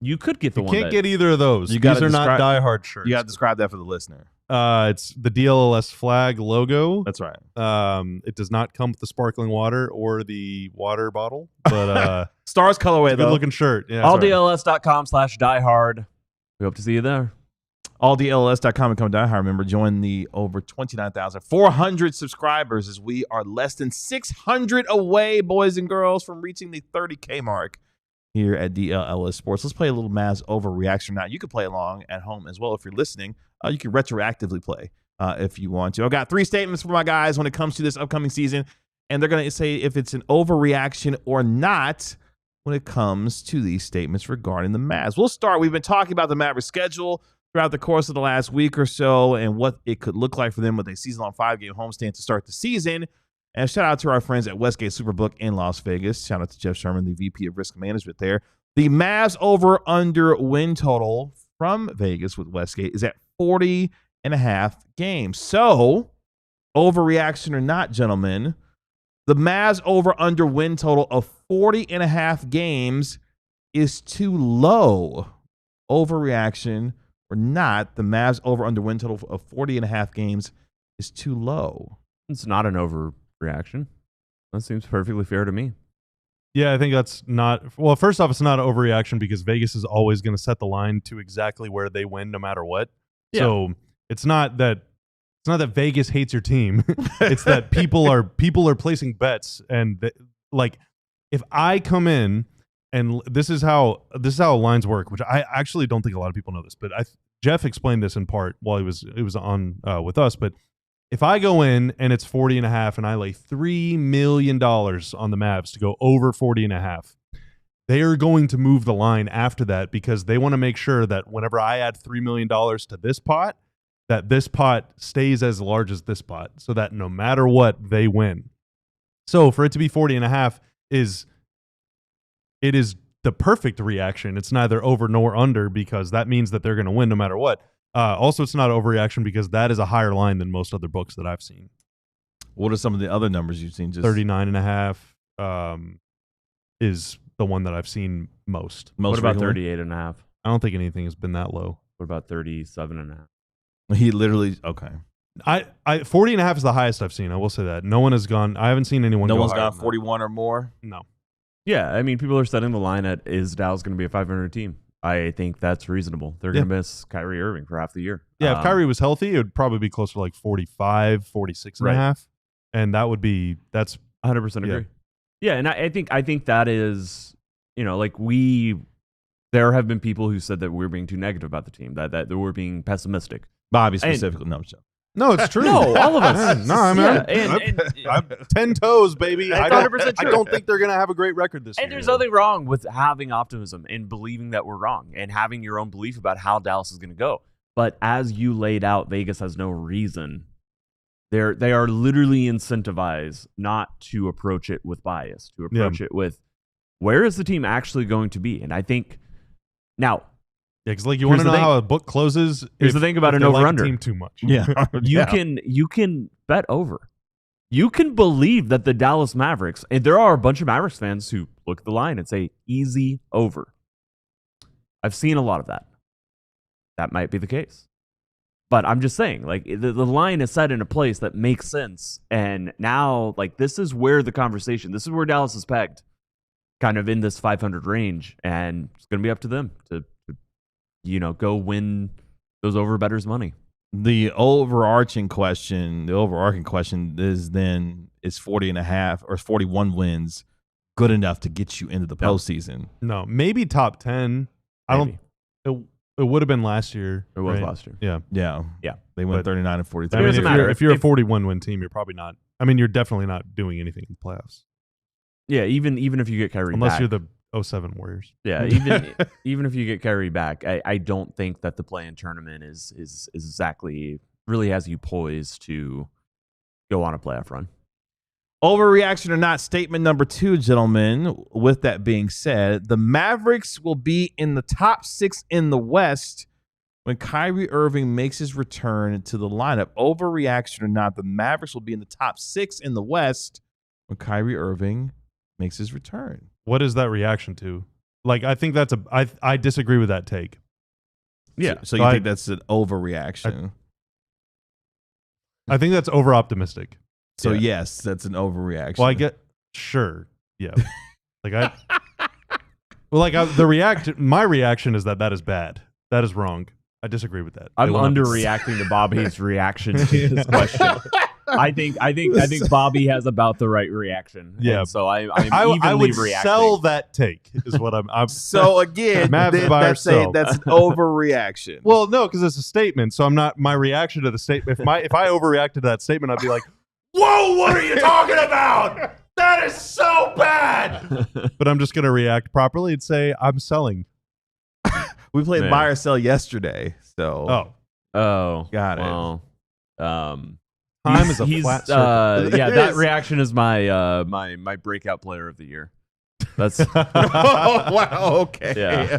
You could get the one. You can't get either of those. These are not diehard shirts. You got to describe that for the listener. It's the DLLS flag logo. That's right. It does not come with the sparkling water or the water bottle, but Stars colorway, though. Good looking shirt. Yeah, alldls.com/diehard. We hope to see you there. Alldls.com and come diehard. Remember, join the over 29,400 subscribers as we are less than 600 away, boys and girls, from reaching the 30K mark here at DLLS Sports. Let's play a little Mavs overreaction now. You can play along at home as well if you're listening. You can retroactively play if you want to. I've got 3 statements for my guys when it comes to this upcoming season, and they're going to say if it's an overreaction or not when it comes to these statements regarding the Mavs. We'll start. We've been talking about the Mavericks schedule throughout the course of the last week or so and what it could look like for them with a season-long 5-game homestand to start the season. And shout out to our friends at Westgate Superbook in Las Vegas. Shout out to Jeff Sherman, the VP of Risk Management there. The Mavs over-under win total from Vegas with Westgate is at 40.5 games. So, overreaction or not, gentlemen, the Mavs over-under win total of 40.5 games is too low. Overreaction or not, the Mavs over-under win total of 40.5 games is too low. It's not an overreaction. That seems perfectly fair to me. Yeah, I think that's not. Well, first off, it's not an overreaction because Vegas is always going to set the line to exactly where they win, no matter what. Yeah. So it's not that Vegas hates your team. It's that people are placing bets, and like if I come in and this is how lines work, which I actually don't think a lot of people know this, but Jeff explained this in part while he was on with us, but. If I go in and it's 40.5 and I lay $3 million on the Mavs to go over 40.5, they are going to move the line after that because they want to make sure that whenever I add $3 million to this pot, that this pot stays as large as this pot so that no matter what, they win. So for it to be 40.5 is the perfect reaction. It's neither over nor under because that means that they're going to win no matter what. Also, it's not overreaction because that is a higher line than most other books that I've seen. What are some of the other numbers you've seen? Just 39.5 is the one that I've seen most. What about frequently? 38.5? I don't think anything has been that low. What about 37.5? He literally okay. 40.5 is the highest I've seen. I will say that. No one has gone. I haven't seen anyone. No go one's higher gone than 41 or more. No. Yeah, I mean, people are setting the line at is Dallas going to be a 500 team? I think that's reasonable. They're going to miss Kyrie Irving for half the year. Yeah, if Kyrie was healthy, it would probably be closer to like 45, 46 and a half. And that's 100% agree. Yeah, and I think that is, like there have been people who said that we're being too negative about the team, that we're being pessimistic. Bobby specifically. No, it's true. No, all of us. No, I mean, Yeah, I'm 10 toes, baby. That's 100% true. I don't think they're going to have a great record this year. And there's nothing wrong with having optimism and believing that we're wrong and having your own belief about how Dallas is going to go. But as you laid out, Vegas has no reason. They are literally incentivized not to approach it with bias, to approach it with where is the team actually going to be? And I think now, yeah, because like you want to know how a book closes. Here's the thing about an over-under. Team too much. Yeah, you can bet over. You can believe that the Dallas Mavericks, and there are a bunch of Mavericks fans who look at the line and say easy over. I've seen a lot of that. That might be the case, but I'm just saying, like the line is set in a place that makes sense, and now like this is where the conversation. This is where Dallas is pegged, kind of in this 500 range, and it's going to be up to them to go win those overbettors money. The overarching question is then is 40.5 or 41 wins good enough to get you into the postseason? No, maybe top 10. Maybe. It would have been last year. It was last year. Yeah. They went 39 and 43. I mean, doesn't matter. if you're a 41-win team, you're probably not. I mean, you're definitely not doing anything in the playoffs. Yeah, even if you get Kyrie unless back. you're the 07 Warriors. Yeah, even if you get Kyrie back, I don't think that the play-in tournament is exactly really has you poised to go on a playoff run. Overreaction or not, statement number 2, gentlemen. With that being said, the Mavericks will be in the top 6 in the West when Kyrie Irving makes his return to the lineup. Overreaction or not, the Mavericks will be in the top 6 in the West when Kyrie Irving makes his return. What is that reaction to? Like, I think that's I disagree with that take. Yeah. So you think that's an overreaction? I think that's over optimistic. So yes, that's an overreaction. Well, I get yeah. My reaction is that is bad. That is wrong. I disagree with that. I'm underreacting to Bobby's reaction to this question. I think Bobby has about the right reaction. Yeah. And so I'm I evenly would reacting. sell that take is what I'm So again, Mavs buy or sell. that's an overreaction. Well, no, because it's a statement. So I'm not my reaction to the statement. If I overreacted to that statement, I'd be like, "Whoa, what are you talking about? That is so bad." But I'm just gonna react properly and say I'm selling. We played buy or sell yesterday, so got it. Well, time is a flat circle. Yeah, that reaction is my my breakout player of the year. That's wow. Okay. Yeah.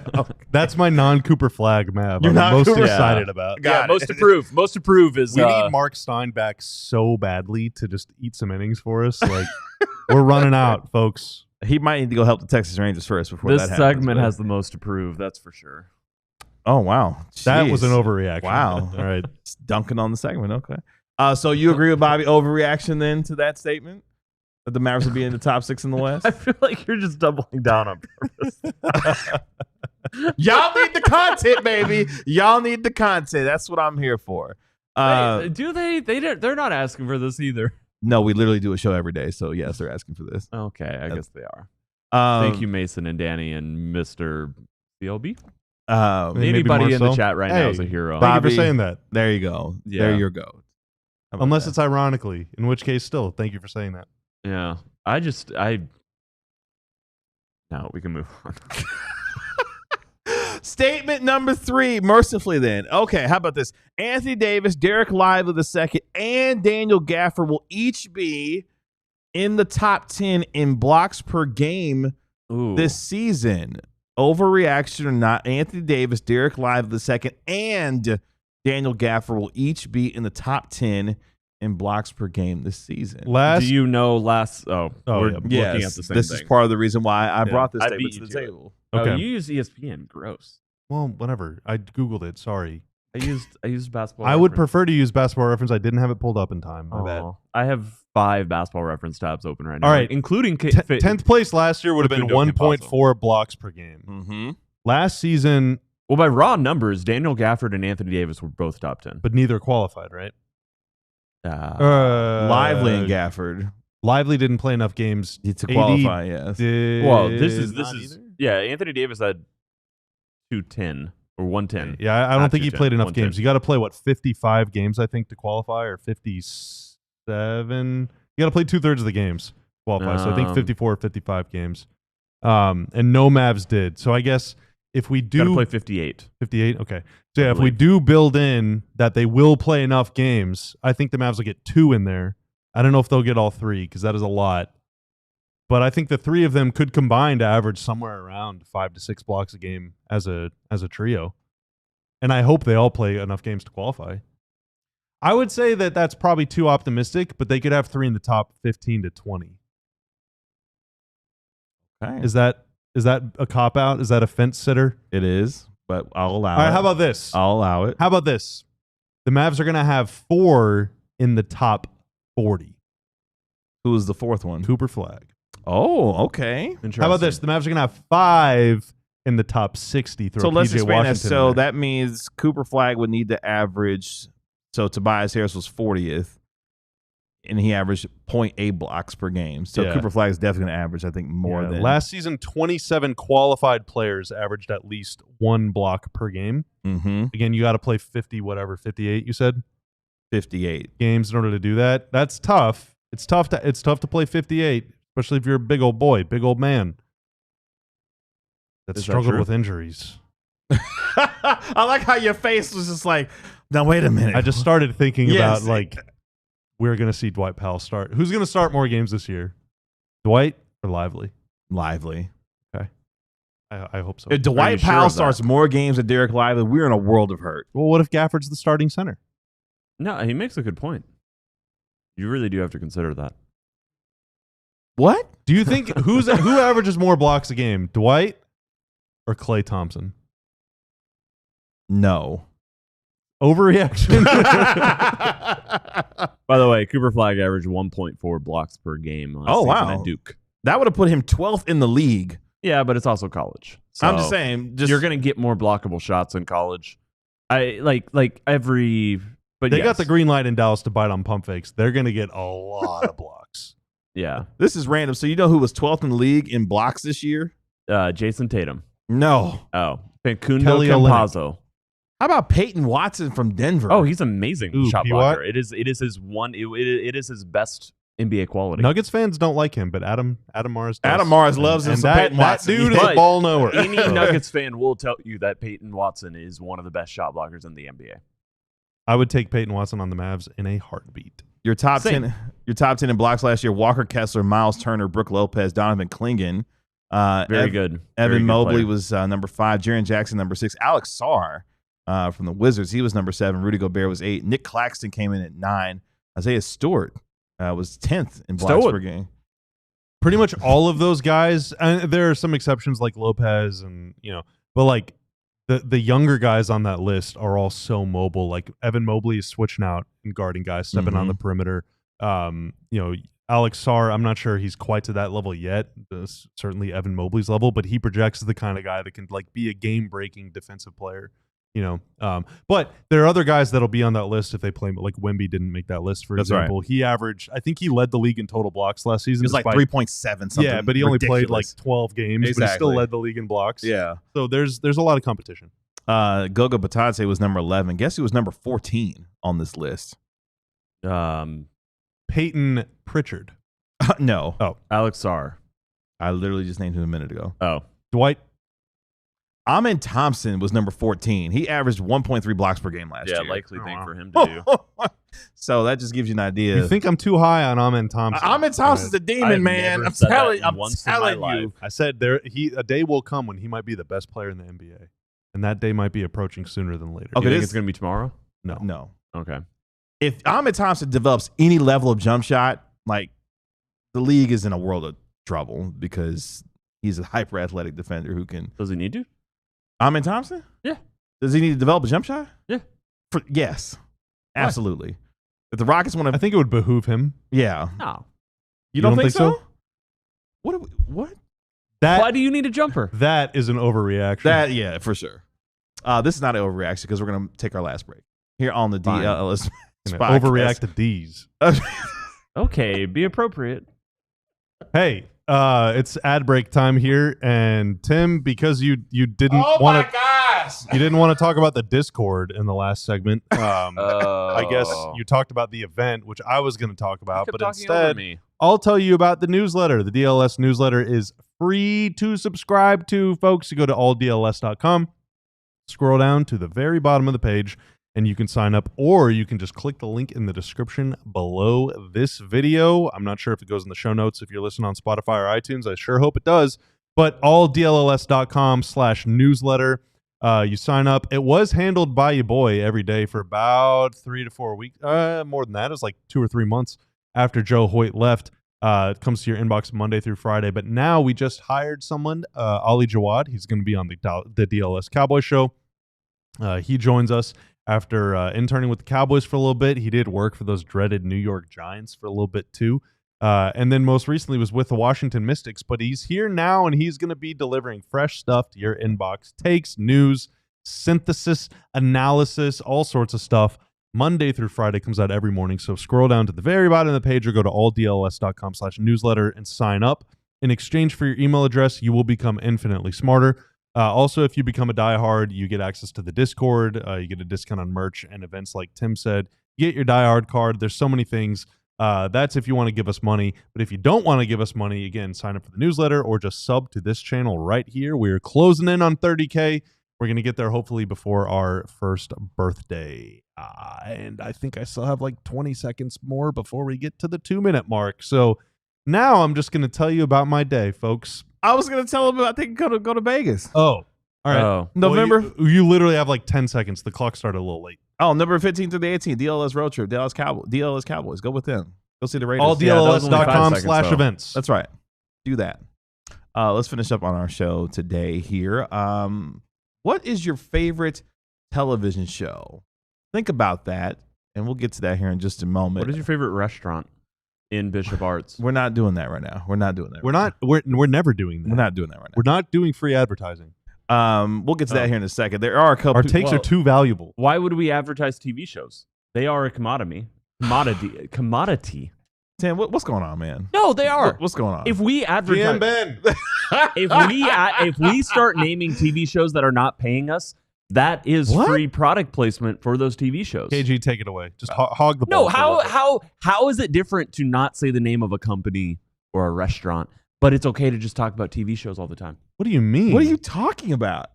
That's my non-Cooper Flagg Mav. You're I'm most Cooper- excited about. yeah, most to prove is We need Mark Stein back so badly to just eat some innings for us. Like we're running out, folks. He might need to go help the Texas Rangers first before this that happens. segment has the most to prove. That's for sure. Oh wow, That was Jeez. an overreaction. Wow. All right. It's dunking on the segment. Okay. So you agree with Bobby overreaction then to that statement? that the Mavericks would be in the top 6 in the West? I feel like you're just doubling down on purpose. Y'all need the content, baby. Y'all need the content. That's what I'm here for. Do they? They're not asking for this either. No, we literally do a show every day. So, yes, they're asking for this. Okay, I guess they are. Thank Thank you, Mason and Danny and Mr. CLB. Maybe Anybody in the Marcel? chat right now is a hero. Thank you Bobby, for saying that. There you go. Yeah. There you go. How about Unless that? it's ironically, in which case, still, thank you for saying that. Yeah. No, we can move on. Statement number 3, mercifully then. Okay, how about this? Anthony Davis, Derek Lively II, and Daniel Gafford will each be in the top 10 in blocks per game this season. Overreaction or not, Anthony Davis, Derek Lively II, and Daniel Gafford will each be in the top 10 in blocks per game this season. Do you know last? We're looking Yes, at the same this thing. is part of the reason why I brought this I statement beat to you the to it. table. Okay. Oh, you use ESPN. Gross. Well, whatever. I Googled it. Sorry. I used basketball. I would Reference. prefer to use Basketball Reference. I didn't have it pulled up in time. My bad. Aw. I have 5 basketball reference tabs open right now. All right. Including 10th place last year would have been Facundo 1.4 blocks per game. Mm-hmm. Last season, Well, by raw numbers, Daniel Gafford and Anthony Davis were both top 10. but neither qualified, right? Lively and Gafford Lively didn't play enough games to AD qualify, yes. Well, this is not either? yeah. Anthony Davis had 210 or 110. Yeah, I don't Not think he 210, played enough 110. games. You got to play, 55 games, I think, to qualify, or 57. You got to play 2/3 of the games to qualify. So I think 54 or 55 games. And no Mavs did. So I guess if we Got to do play 58. 58, okay. So yeah, if we believe. do build in that they will play enough games, I think the Mavs will get 2 in there. I don't know if they'll get all 3 because that is a lot. But I think the 3 of them could combine to average somewhere around 5 to 6 blocks a game as a trio. And I hope they all play enough games to qualify. I would say that that's probably too optimistic, but they could have 3 in the top 15 to 20. Okay. Is that a cop out? Is that a fence sitter? It is, but I'll allow All right, it. how about this? I'll allow it. How about this? The Mavs are going to have 4 in the top 40. Who was the 4th one? Cooper Flagg. Oh, okay. Interesting. How about this? The Mavs are going to have 5 in the top 60. Throw So let's PJ expand that. Washington So in there. that means Cooper Flagg would need to average. So Tobias Harris was 40th, and he averaged 0.8 blocks per game. So Yeah. Cooper Flagg is definitely going to average, I think, more than last season, 27 qualified players averaged at least 1 block per game. Mm-hmm. Again, you got to play 58, you said, 58. games in order to do that. That's tough. It's tough to play 58, especially if you're a big old boy, big old man that Is that struggled true? with injuries. I like how your face was just like, now wait a minute. I just started thinking Yes. about we're going to see Dwight Powell start. Who's going to start more games this year? Dwight or Lively? Lively. I hope so. If Dwight sure Powell of that? starts more games than Derek Lively, we're in a world of hurt. Well, what if Gafford's the starting center? No, he makes a good point. You really do have to consider that. What? Do you think who averages more blocks a game, Dwight or Klay Thompson? No. Overreaction. By the way, Cooper Flagg averaged 1.4 blocks per game last Oh, season wow. at Duke. That would have put him 12th in the league. Yeah, but it's also college. So I'm just saying. you're going to get more blockable shots in college. But They yes. got the green light in Dallas to bite on pump fakes. They're going to get a lot of blocks. Yeah. This is random. So you know who was 12th in the league in blocks this year? Jason Tatum. No. Oh. Facundo Kelly Olynyk. Campazzo. How about Peyton Watson from Denver? Oh, he's amazing Ooh, shot P. blocker. Watt? It is his best NBA quality. Nuggets fans don't like him, but Adam Mars does. Adam Mars loves him and some that, Peyton that Watson. dude is But a ball knower. Any Nuggets fan will tell you that Peyton Watson is one of the best shot blockers in the NBA. I would take Peyton Watson on the Mavs in a heartbeat. Your top Same. 10. Your top 10 in blocks last year: Walker Kessler, Miles Turner, Brooke Lopez, Donovan Clingan. Very good. Evan Very good Mobley player. was number 5. Jaren Jackson number 6. Alex Sarr from the Wizards, he was number 7. Rudy Gobert was 8. Nick Claxton came in at 9. Isaiah Stewart was 10th in blocks Stewart. per game. Pretty much all of those guys, and there are some exceptions like Lopez and, but the younger guys on that list are all so mobile. Like Evan Mobley is switching out and guarding guys, stepping on the perimeter. Alex Sarr, I'm not sure he's quite to that level yet. Certainly Evan Mobley's level, but he projects as the kind of guy that can like be a game-breaking defensive player. But there are other guys that'll be on that list if they play. Like Wemby didn't make that list, for example. Right. He averaged, I think he led the league in total blocks last season. It was like 3.7 something. Yeah, but he only played like 12 games, Exactly. but he still led the league in blocks. Yeah. So there's a lot of competition. Goga Batadze was number 11. Guess who was number 14 on this list? Peyton Pritchard. No. Oh, Alex Sarr. I literally just named him a minute ago. Oh, Dwight. Amen Thompson was number 14. He averaged 1.3 blocks per game last year. likely thing for him to do. So that just gives you an idea. You think I'm too high on Amen Thompson? Amen Thompson's a demon, man. I'm telling you. I said a day will come when he might be the best player in the NBA, and that day might be approaching sooner than later. Okay, you think it's going to be tomorrow? No. Okay. If Amen Thompson develops any level of jump shot, like the league is in a world of trouble because he's a hyper athletic defender who can. Does he need to? Amen Thompson? Yeah. Does he need to develop a jump shot? Yeah. Yes. Absolutely. If the Rockets want to. I think it would behoove him. Yeah. No. You don't think so? What? Why do you need a jumper? That is an overreaction. Yeah, for sure. This is not an overreaction because we're going to take our last break here on the DLLS podcast. Overreact to these. Okay, be appropriate. Hey, it's ad break time here, and Tim, because you didn't want to. You didn't want to talk about the Discord in the last segment. I guess you talked about the event, which I was going to talk about, but instead, I'll tell you about the newsletter. The DLS newsletter is free to subscribe to, folks. You go to alldls.com, scroll down to the very bottom of the page, and you can sign up, or you can just click the link in the description below this video. I'm not sure if it goes in the show notes if you're listening on Spotify or iTunes. I sure hope it does. But alldlls.com/newsletter. You sign up. It was handled by your boy every day for about 3 to 4 weeks. More than that. It was like 2 or 3 months after Joe Hoyt left. It comes to your inbox Monday through Friday. But now we just hired someone, Ali Jawad. He's going to be on the DLS Cowboy Show. He joins us after interning with the Cowboys for a little bit. He did work for those dreaded New York Giants for a little bit too. And then most recently was with the Washington Mystics, but he's here now and he's going to be delivering fresh stuff to your inbox. Takes, news, synthesis, analysis, all sorts of stuff. Monday through Friday comes out every morning. So scroll down to the very bottom of the page or go to alldls.com/newsletter and sign up. In exchange for your email address, you will become infinitely smarter. Also, if you become a diehard, you get access to the Discord. You get a discount on merch and events like Tim said. You get your diehard card. There's so many things. That's if you want to give us money. But if you don't want to give us money, again, sign up for the newsletter or just sub to this channel right here. We're closing in on 30K. We're going to get there hopefully before our first birthday. And I think I still have like 20 seconds more before we get to the 2-minute mark. So now I'm just going to tell you about my day, folks. I was going to tell him about I think go to Vegas. Oh, all right. Oh. November. Well, you literally have like 10 seconds. The clock started a little late. Oh, November 15th through the 18th, DLS road trip, DLS Cowboys. Go with them. Go see the Raiders. alldls.com/events. That's right. Do that. Let's finish up on our show today here. What is your favorite television show? Think about that, and we'll get to that here in just a moment. What is your favorite restaurant in Bishop Arts? We're not doing that right now. We're not doing that. We're never doing that. We're not doing that right now. We're not doing free advertising. We'll get to that here in a second. There are a couple. Our takes are too valuable. Why would we advertise TV shows? They are a commodity. Tim, what's going on, man? No, they are. What's going on? If we advertise, if we start naming TV shows that are not paying us, that is free product placement for those TV shows. KG, take it away. Just hog the ball. No, how is it different to not say the name of a company or a restaurant, but it's okay to just talk about TV shows all the time? What do you mean? What are you talking about?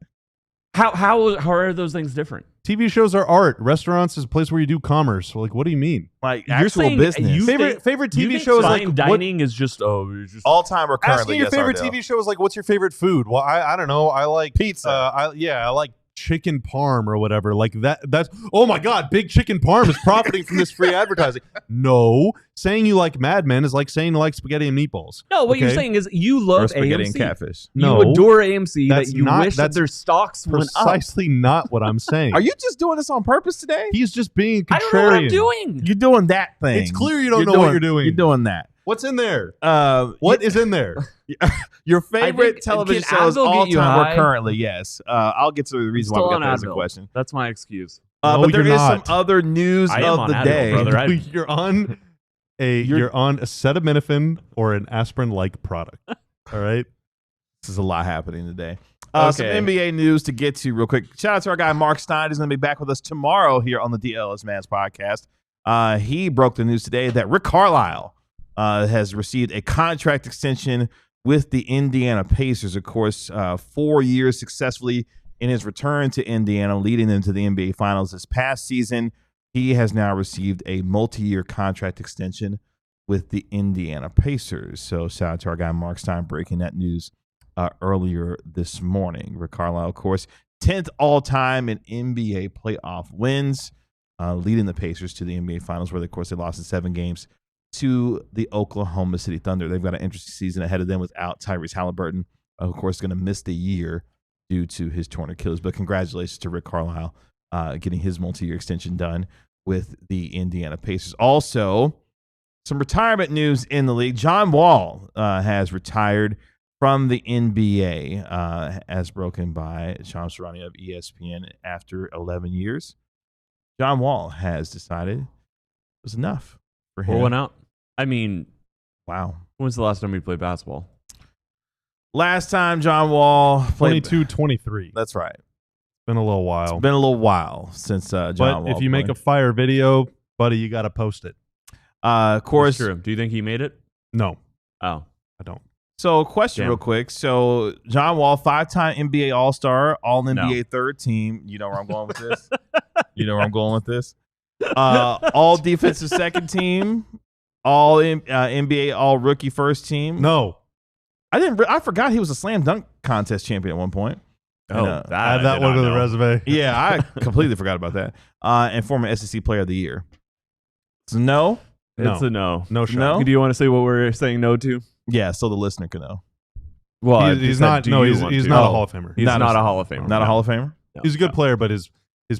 How are those things different? TV shows are art. Restaurants is a place where you do commerce. Like, what do you mean? Like actual business. Favorite TV shows fine dining is just all time or currently. Asking your favorite TV show is like, what's your favorite food? Well, I don't know. I like pizza. I like chicken parm or whatever. Like that's oh my god, Big Chicken Parm is profiting from this free advertising. No, saying you like Mad Men is like saying you like spaghetti and meatballs. No, what you're saying is you love spaghetti AMC and catfish. No, you adore AMC. That's that you not, wish that their stocks went up. Precisely not what I'm saying. Are you just doing this on purpose today? He's just being contrarian. I don't know what I'm doing. You're doing that thing. It's clear you don't know what you're doing. You're doing that. What's in there? What is in there? Your favorite television shows all time or currently? Yes. I'll get to the reason why we got that as a question. That's my excuse. No, but there you're is not. some other news of the Advil, day. brother. You're on you're on acetaminophen or an aspirin-like product. All right. This is a lot happening today. Okay. Some NBA news to get to real quick. Shout out to our guy Mark Stein. He's going to be back with us tomorrow here on the DLLS Mavs podcast. He broke the news today that Rick Carlisle has received a contract extension with the Indiana Pacers. Of course, 4 years successfully in his return to Indiana, leading them to the NBA Finals this past season. He has now received a multi-year contract extension with the Indiana Pacers. So shout out to our guy Mark Stein breaking that news earlier this morning. Rick Carlisle, of course, 10th all-time in NBA playoff wins, leading the Pacers to the NBA Finals, where, of course, they lost in 7 games to the Oklahoma City Thunder. They've got an interesting season ahead of them without Tyrese Halliburton, of course, going to miss the year due to his torn Achilles. But congratulations to Rick Carlisle getting his multi-year extension done with the Indiana Pacers. Also, some retirement news in the league. John Wall has retired from the NBA, as broken by Sean Serrani of ESPN after 11 years. John Wall has decided it was enough for him. Pour one out. I mean, wow. When's the last time we played basketball? Last time John Wall played 22-23. That's right. It's been a little while. It's been a little while since John Wall. But if you make a fire video, buddy, you got to post it. Of course. That's true. Do you think he made it? No. Oh. I don't. So, question real quick. So, John Wall, 5-time NBA All-Star, All-NBA third team. You know where I'm going with this? All defensive second team, all NBA All-Rookie first team. No. I forgot he was a slam dunk contest champion at one point. Oh, add that one to the resume. Yeah, I completely forgot about that. And former SEC Player of the Year. So, no? It's a no. No shot. No? Do you want to say what we're saying no to? Yeah, so the listener can know. Well, he's not. No, he's not a Hall of Famer. He's not a Hall of Famer. Not a Hall of Famer? No. He's a good player, but his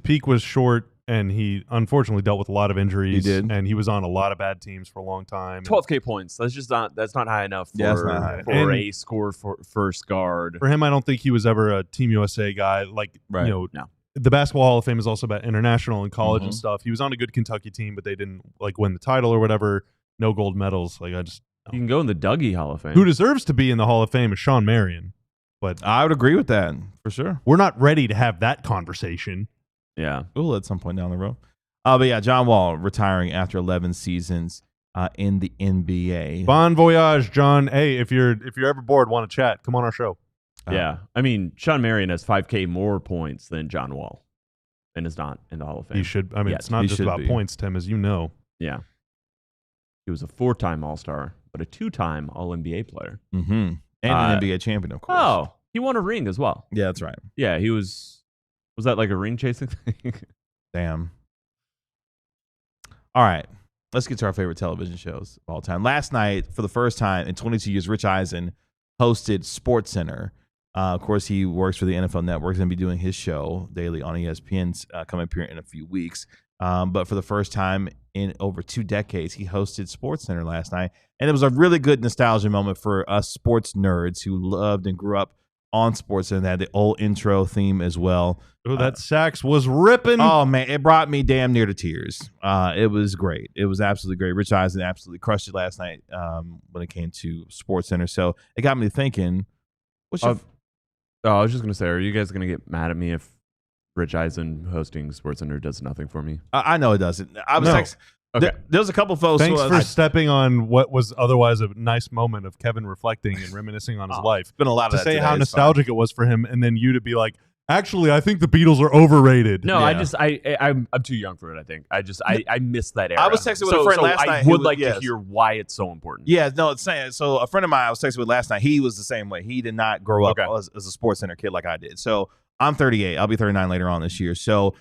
peak was short, and he unfortunately dealt with a lot of injuries. He did. And he was on a lot of bad teams for a long time. 12K points. That's not high enough for, that's not high. for a score for first guard. For him, I don't think he was ever a Team USA guy. Like, Right. No. The Basketball Hall of Fame is also about international and college and stuff. He was on a good Kentucky team, but they didn't win the title or whatever. No gold medals. You can go in the Dougie Hall of Fame. Who deserves to be in the Hall of Fame is Sean Marion. But I would agree with that, for sure. we're not ready to have that conversation. Yeah. We'll at some point down the road. But yeah, John Wall retiring after 11 seasons in the NBA. Bon voyage, John. Hey, if you're ever bored, want to chat, come on our show. Yeah. I mean, Sean Marion has 5K more points than John Wall and is not in the Hall of Fame. He should. I mean, Yes, it's not he just should about be. points, Tim, as you know. Yeah. He was a 4-time All-Star, but a 2-time All-NBA player. Mm-hmm. And an NBA champion, of course. Oh, he won a ring as well. Yeah, that's right. Yeah, he was that like a ring chasing thing? Damn. All right. Let's get to our favorite television shows of all time. Last night, for the first time in 22 years, Rich Eisen hosted SportsCenter. Of course, he works for the NFL Network. He's going to be doing his show daily on ESPN coming up here in a few weeks. But for the first time in over 2 decades, he hosted SportsCenter last night. And it was a really good nostalgia moment for us sports nerds who loved and grew up on SportsCenter. They had the old intro theme as well. Oh, that sax was ripping. Oh, man, it brought me damn near to tears. It was great. It was absolutely great. Rich Eisen absolutely crushed it last night when it came to SportsCenter. So it got me thinking, I was just going to say, are you guys going to get mad at me if Rich Eisen hosting SportsCenter does nothing for me? I know it doesn't. I was No. Okay. There was a couple folks. Thanks who for stepping on what was otherwise a nice moment of Kevin reflecting and reminiscing on his life. been a lot of To that say today. how It's nostalgic it was for him, and then you to be like, actually, I think the Beatles are overrated. No, Yeah. I'm too young for it, I think. I missed that era. I was texting with a friend last night I who would was- like yes. to hear why it's so important. Yeah, no, it's saying. So a friend of mine I was texting with last night, he was the same way. He did not grow up Okay. as a SportsCenter kid like I did. So I'm 38. I'll be 39 later on this year. So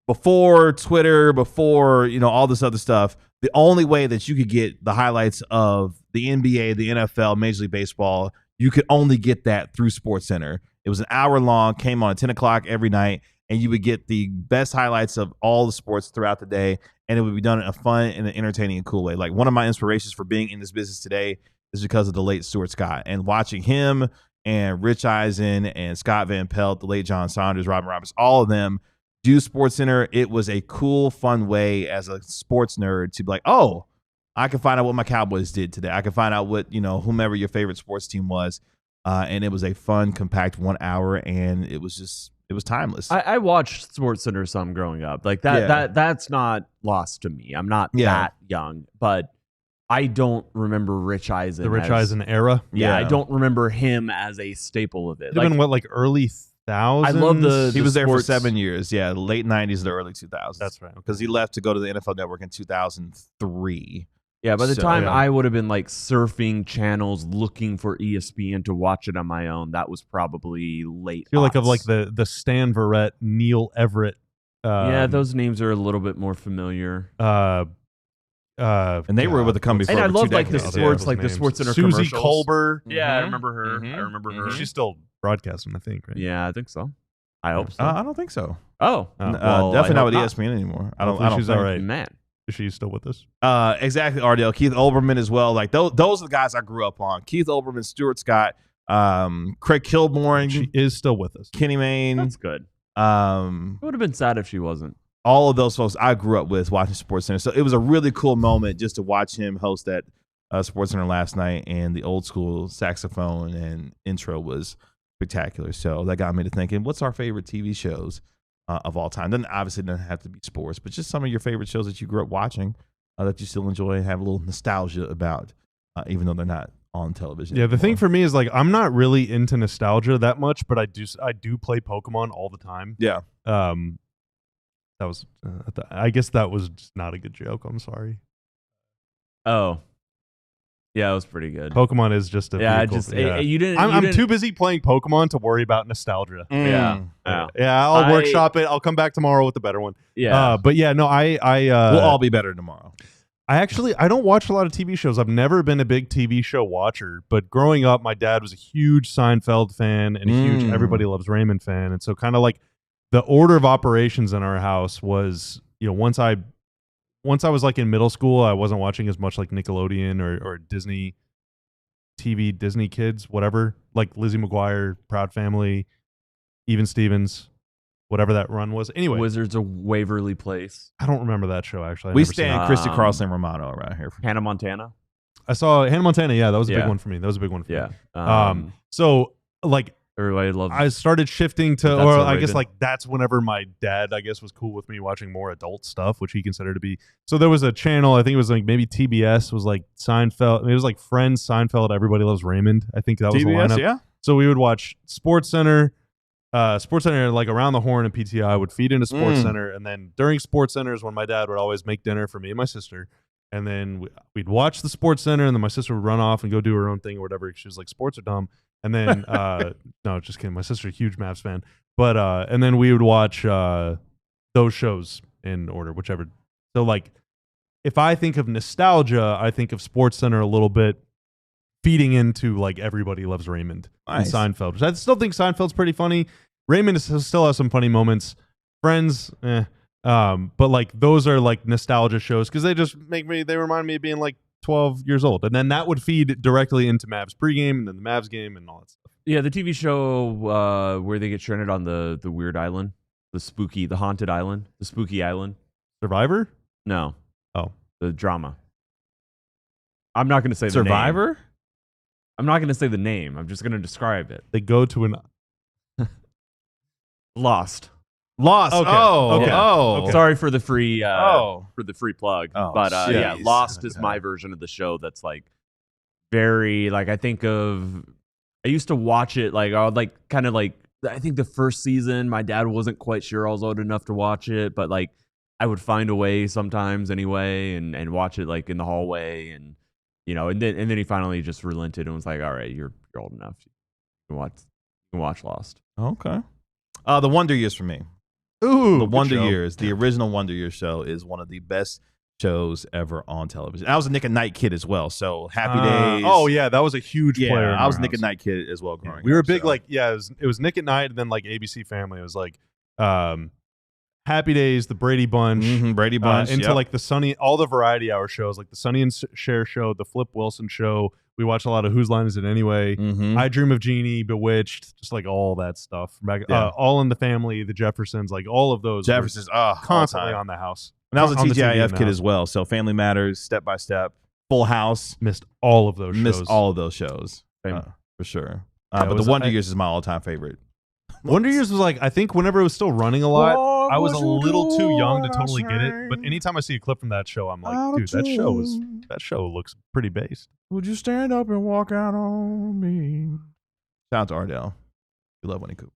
before Twitter, before all this other stuff, the only way that you could get the highlights of the NBA, the NFL, Major League Baseball, you could only get that through SportsCenter. It was an hour long, came on at 10 o'clock every night. and you would get the best highlights of all the sports throughout the day, and it would be done in a fun and an entertaining and cool way. Like, one of my inspirations for being in this business today is because of the late Stuart Scott, and watching him and Rich Eisen and Scott Van Pelt, the late John Saunders, Robin Roberts, all of them do SportsCenter. It was a cool, fun way as a sports nerd to be like, oh, I can find out what my Cowboys did today. I can find out what, whomever your favorite sports team was. And it was a fun, compact 1 hour, and it was timeless. I watched SportsCenter some growing up. Like that's not lost to me. I'm not that young, but I don't remember Rich Eisen. The Rich Eisen era? Yeah, I don't remember him as a staple of it. Like, what, early thousands? I love he was there for 7 years. Yeah, the late 90s, the early 2000s. That's right. Because he left to go to the NFL Network in 2003. Yeah, by the time I would have been like surfing channels looking for ESPN to watch it on my own, that was probably late. I feel like of like the Stan Verrett, Neil Everett. Yeah, those names are a little bit more familiar. And they were with the company for and I over love 2 like the decades. sports, like the SportsCenter Susie commercials. Colbert. Yeah, I remember her. I remember her. She's still broadcasting, I think, right? Yeah, I think so. I hope so. I don't think so. Oh, well, definitely not with not. ESPN anymore. I don't she's think. all right. Man. Is she still with us? Exactly, Ardell. Keith Olbermann as well. Like those are the guys I grew up on. Keith Olbermann, Stuart Scott, Craig Kilborn. She is still with us. Kenny Mayne. That's good. It would have been sad if she wasn't. All of those folks I grew up with watching SportsCenter. So it was a really cool moment just to watch him host that SportsCenter last night, and the old school saxophone and intro was spectacular. So that got me to thinking, what's our favorite TV shows of all time? Doesn't have to be sports, but just some of your favorite shows that you grew up watching that you still enjoy and have a little nostalgia about, even though they're not on television. Yeah, the anymore. thing for me is like I'm not really into nostalgia that much, but I do play Pokemon all the time. Yeah. That was I guess that was just not a good joke. I'm sorry. Oh. Yeah, it was pretty good. Pokemon is just a vehicle. You didn't. I'm too busy playing Pokemon to worry about nostalgia. Yeah. I'll workshop it. I'll come back tomorrow with a better one. Yeah. But yeah, no, we'll all be better tomorrow. I don't watch a lot of TV shows. I've never been a big TV show watcher, but growing up, my dad was a huge Seinfeld fan and a huge Everybody Loves Raymond fan, and so kind of like the order of operations in our house was, once I was like in middle school, I wasn't watching as much like Nickelodeon or Disney TV, Disney Kids, whatever, like Lizzie McGuire, Proud Family, Even Stevens, whatever that run was. Anyway, Wizards of Waverly Place. I don't remember that show actually. We stand Christy Carlson Romano around here. Hannah Montana. I saw Hannah Montana. Yeah, that was a big one for me. So like. Everybody loves. I started shifting to, or I guess like that's whenever my dad, I guess, was cool with me watching more adult stuff, which he considered to be. So there was a channel, I think it was like maybe TBS was like Seinfeld. It was like Friends, Seinfeld, Everybody Loves Raymond. I think that was the lineup. Yeah. So we would watch SportsCenter. SportsCenter, like around the horn and PTI, would feed into SportsCenter, and then during SportsCenter is when my dad would always make dinner for me and my sister. And then we'd watch the SportsCenter, and then my sister would run off and go do her own thing or whatever. She was like, sports are dumb. And then, no, just kidding. My sister's a huge Mavs fan. But, and then we would watch those shows in order, whichever. So, like, if I think of nostalgia, I think of SportsCenter a little bit feeding into, like, Everybody Loves Raymond and Seinfeld. Which I still think Seinfeld's pretty funny. Raymond still has some funny moments. Friends, but like those are like nostalgia shows because they remind me of being like 12 years old, and then that would feed directly into Mavs pregame and then the Mavs game and all that stuff. Yeah, the TV show where they get stranded on the weird island, the haunted island, the spooky island. Survivor? No. Oh, the drama. I'm not going to say Survivor. The name. I'm not going to say the name. I'm just going to describe it. They go to an Lost. Okay. Okay. Sorry for the free plug. But yeah, Lost is my version of the show that's like very like I used to watch it like I would like kind of like I think the first season my dad wasn't quite sure I was old enough to watch it, but like I would find a way sometimes anyway and watch it like in the hallway and and then he finally just relented and was like, all right, you're old enough. You can watch Lost. Okay. The Wonder Years for me. Ooh, the Wonder Years, the original Wonder Years show is one of the best shows ever on television. I was a Nick at Night kid as well, so Happy Days. Oh yeah, that was a huge player. I was a Nick at Night kid as well growing up. We were big it was Nick at Night and then like ABC Family. It was like Happy Days, the Brady Bunch, Brady Bunch, into like the Sunny, all the variety hour shows, like the Sonny and Cher show, the Flip Wilson show. We watch a lot of Whose Line Is It Anyway? I Dream of Jeannie, Bewitched, just like all that stuff. All in the Family, the Jeffersons, like all of those. Jeffersons, constantly on the house. And I was a TGIF kid as well. So Family Matters, Step by Step, Full House. Missed all of those shows. For sure. Yeah, but the Wonder Years is my all-time favorite. Wonder Years was like, I think whenever it was still running a lot, I was a little too young to totally get it. But anytime I see a clip from that show, I'm like, dude, that show looks pretty based. Would you stand up and walk out on me? Shout out to Ardell. We love Winnie Cooper.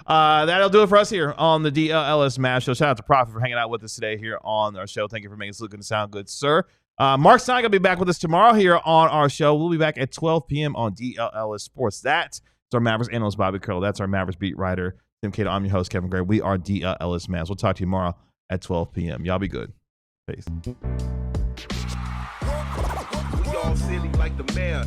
That'll do it for us here on the DLLS Mavs show. Shout out to Prophet for hanging out with us today here on our show. Thank you for making us look and sound good, sir. Mark Stein going to be back with us tomorrow here on our show. We'll be back at 12 p.m. on DLLS Sports. That's our Mavericks analyst, Bobby Curl. That's our Mavericks beat writer, Tim Cato. I'm your host, Kevin Gray. We are DLLS Mavs. We'll talk to you tomorrow at 12 p.m. Y'all be good. Peace. We all silly like the mayor.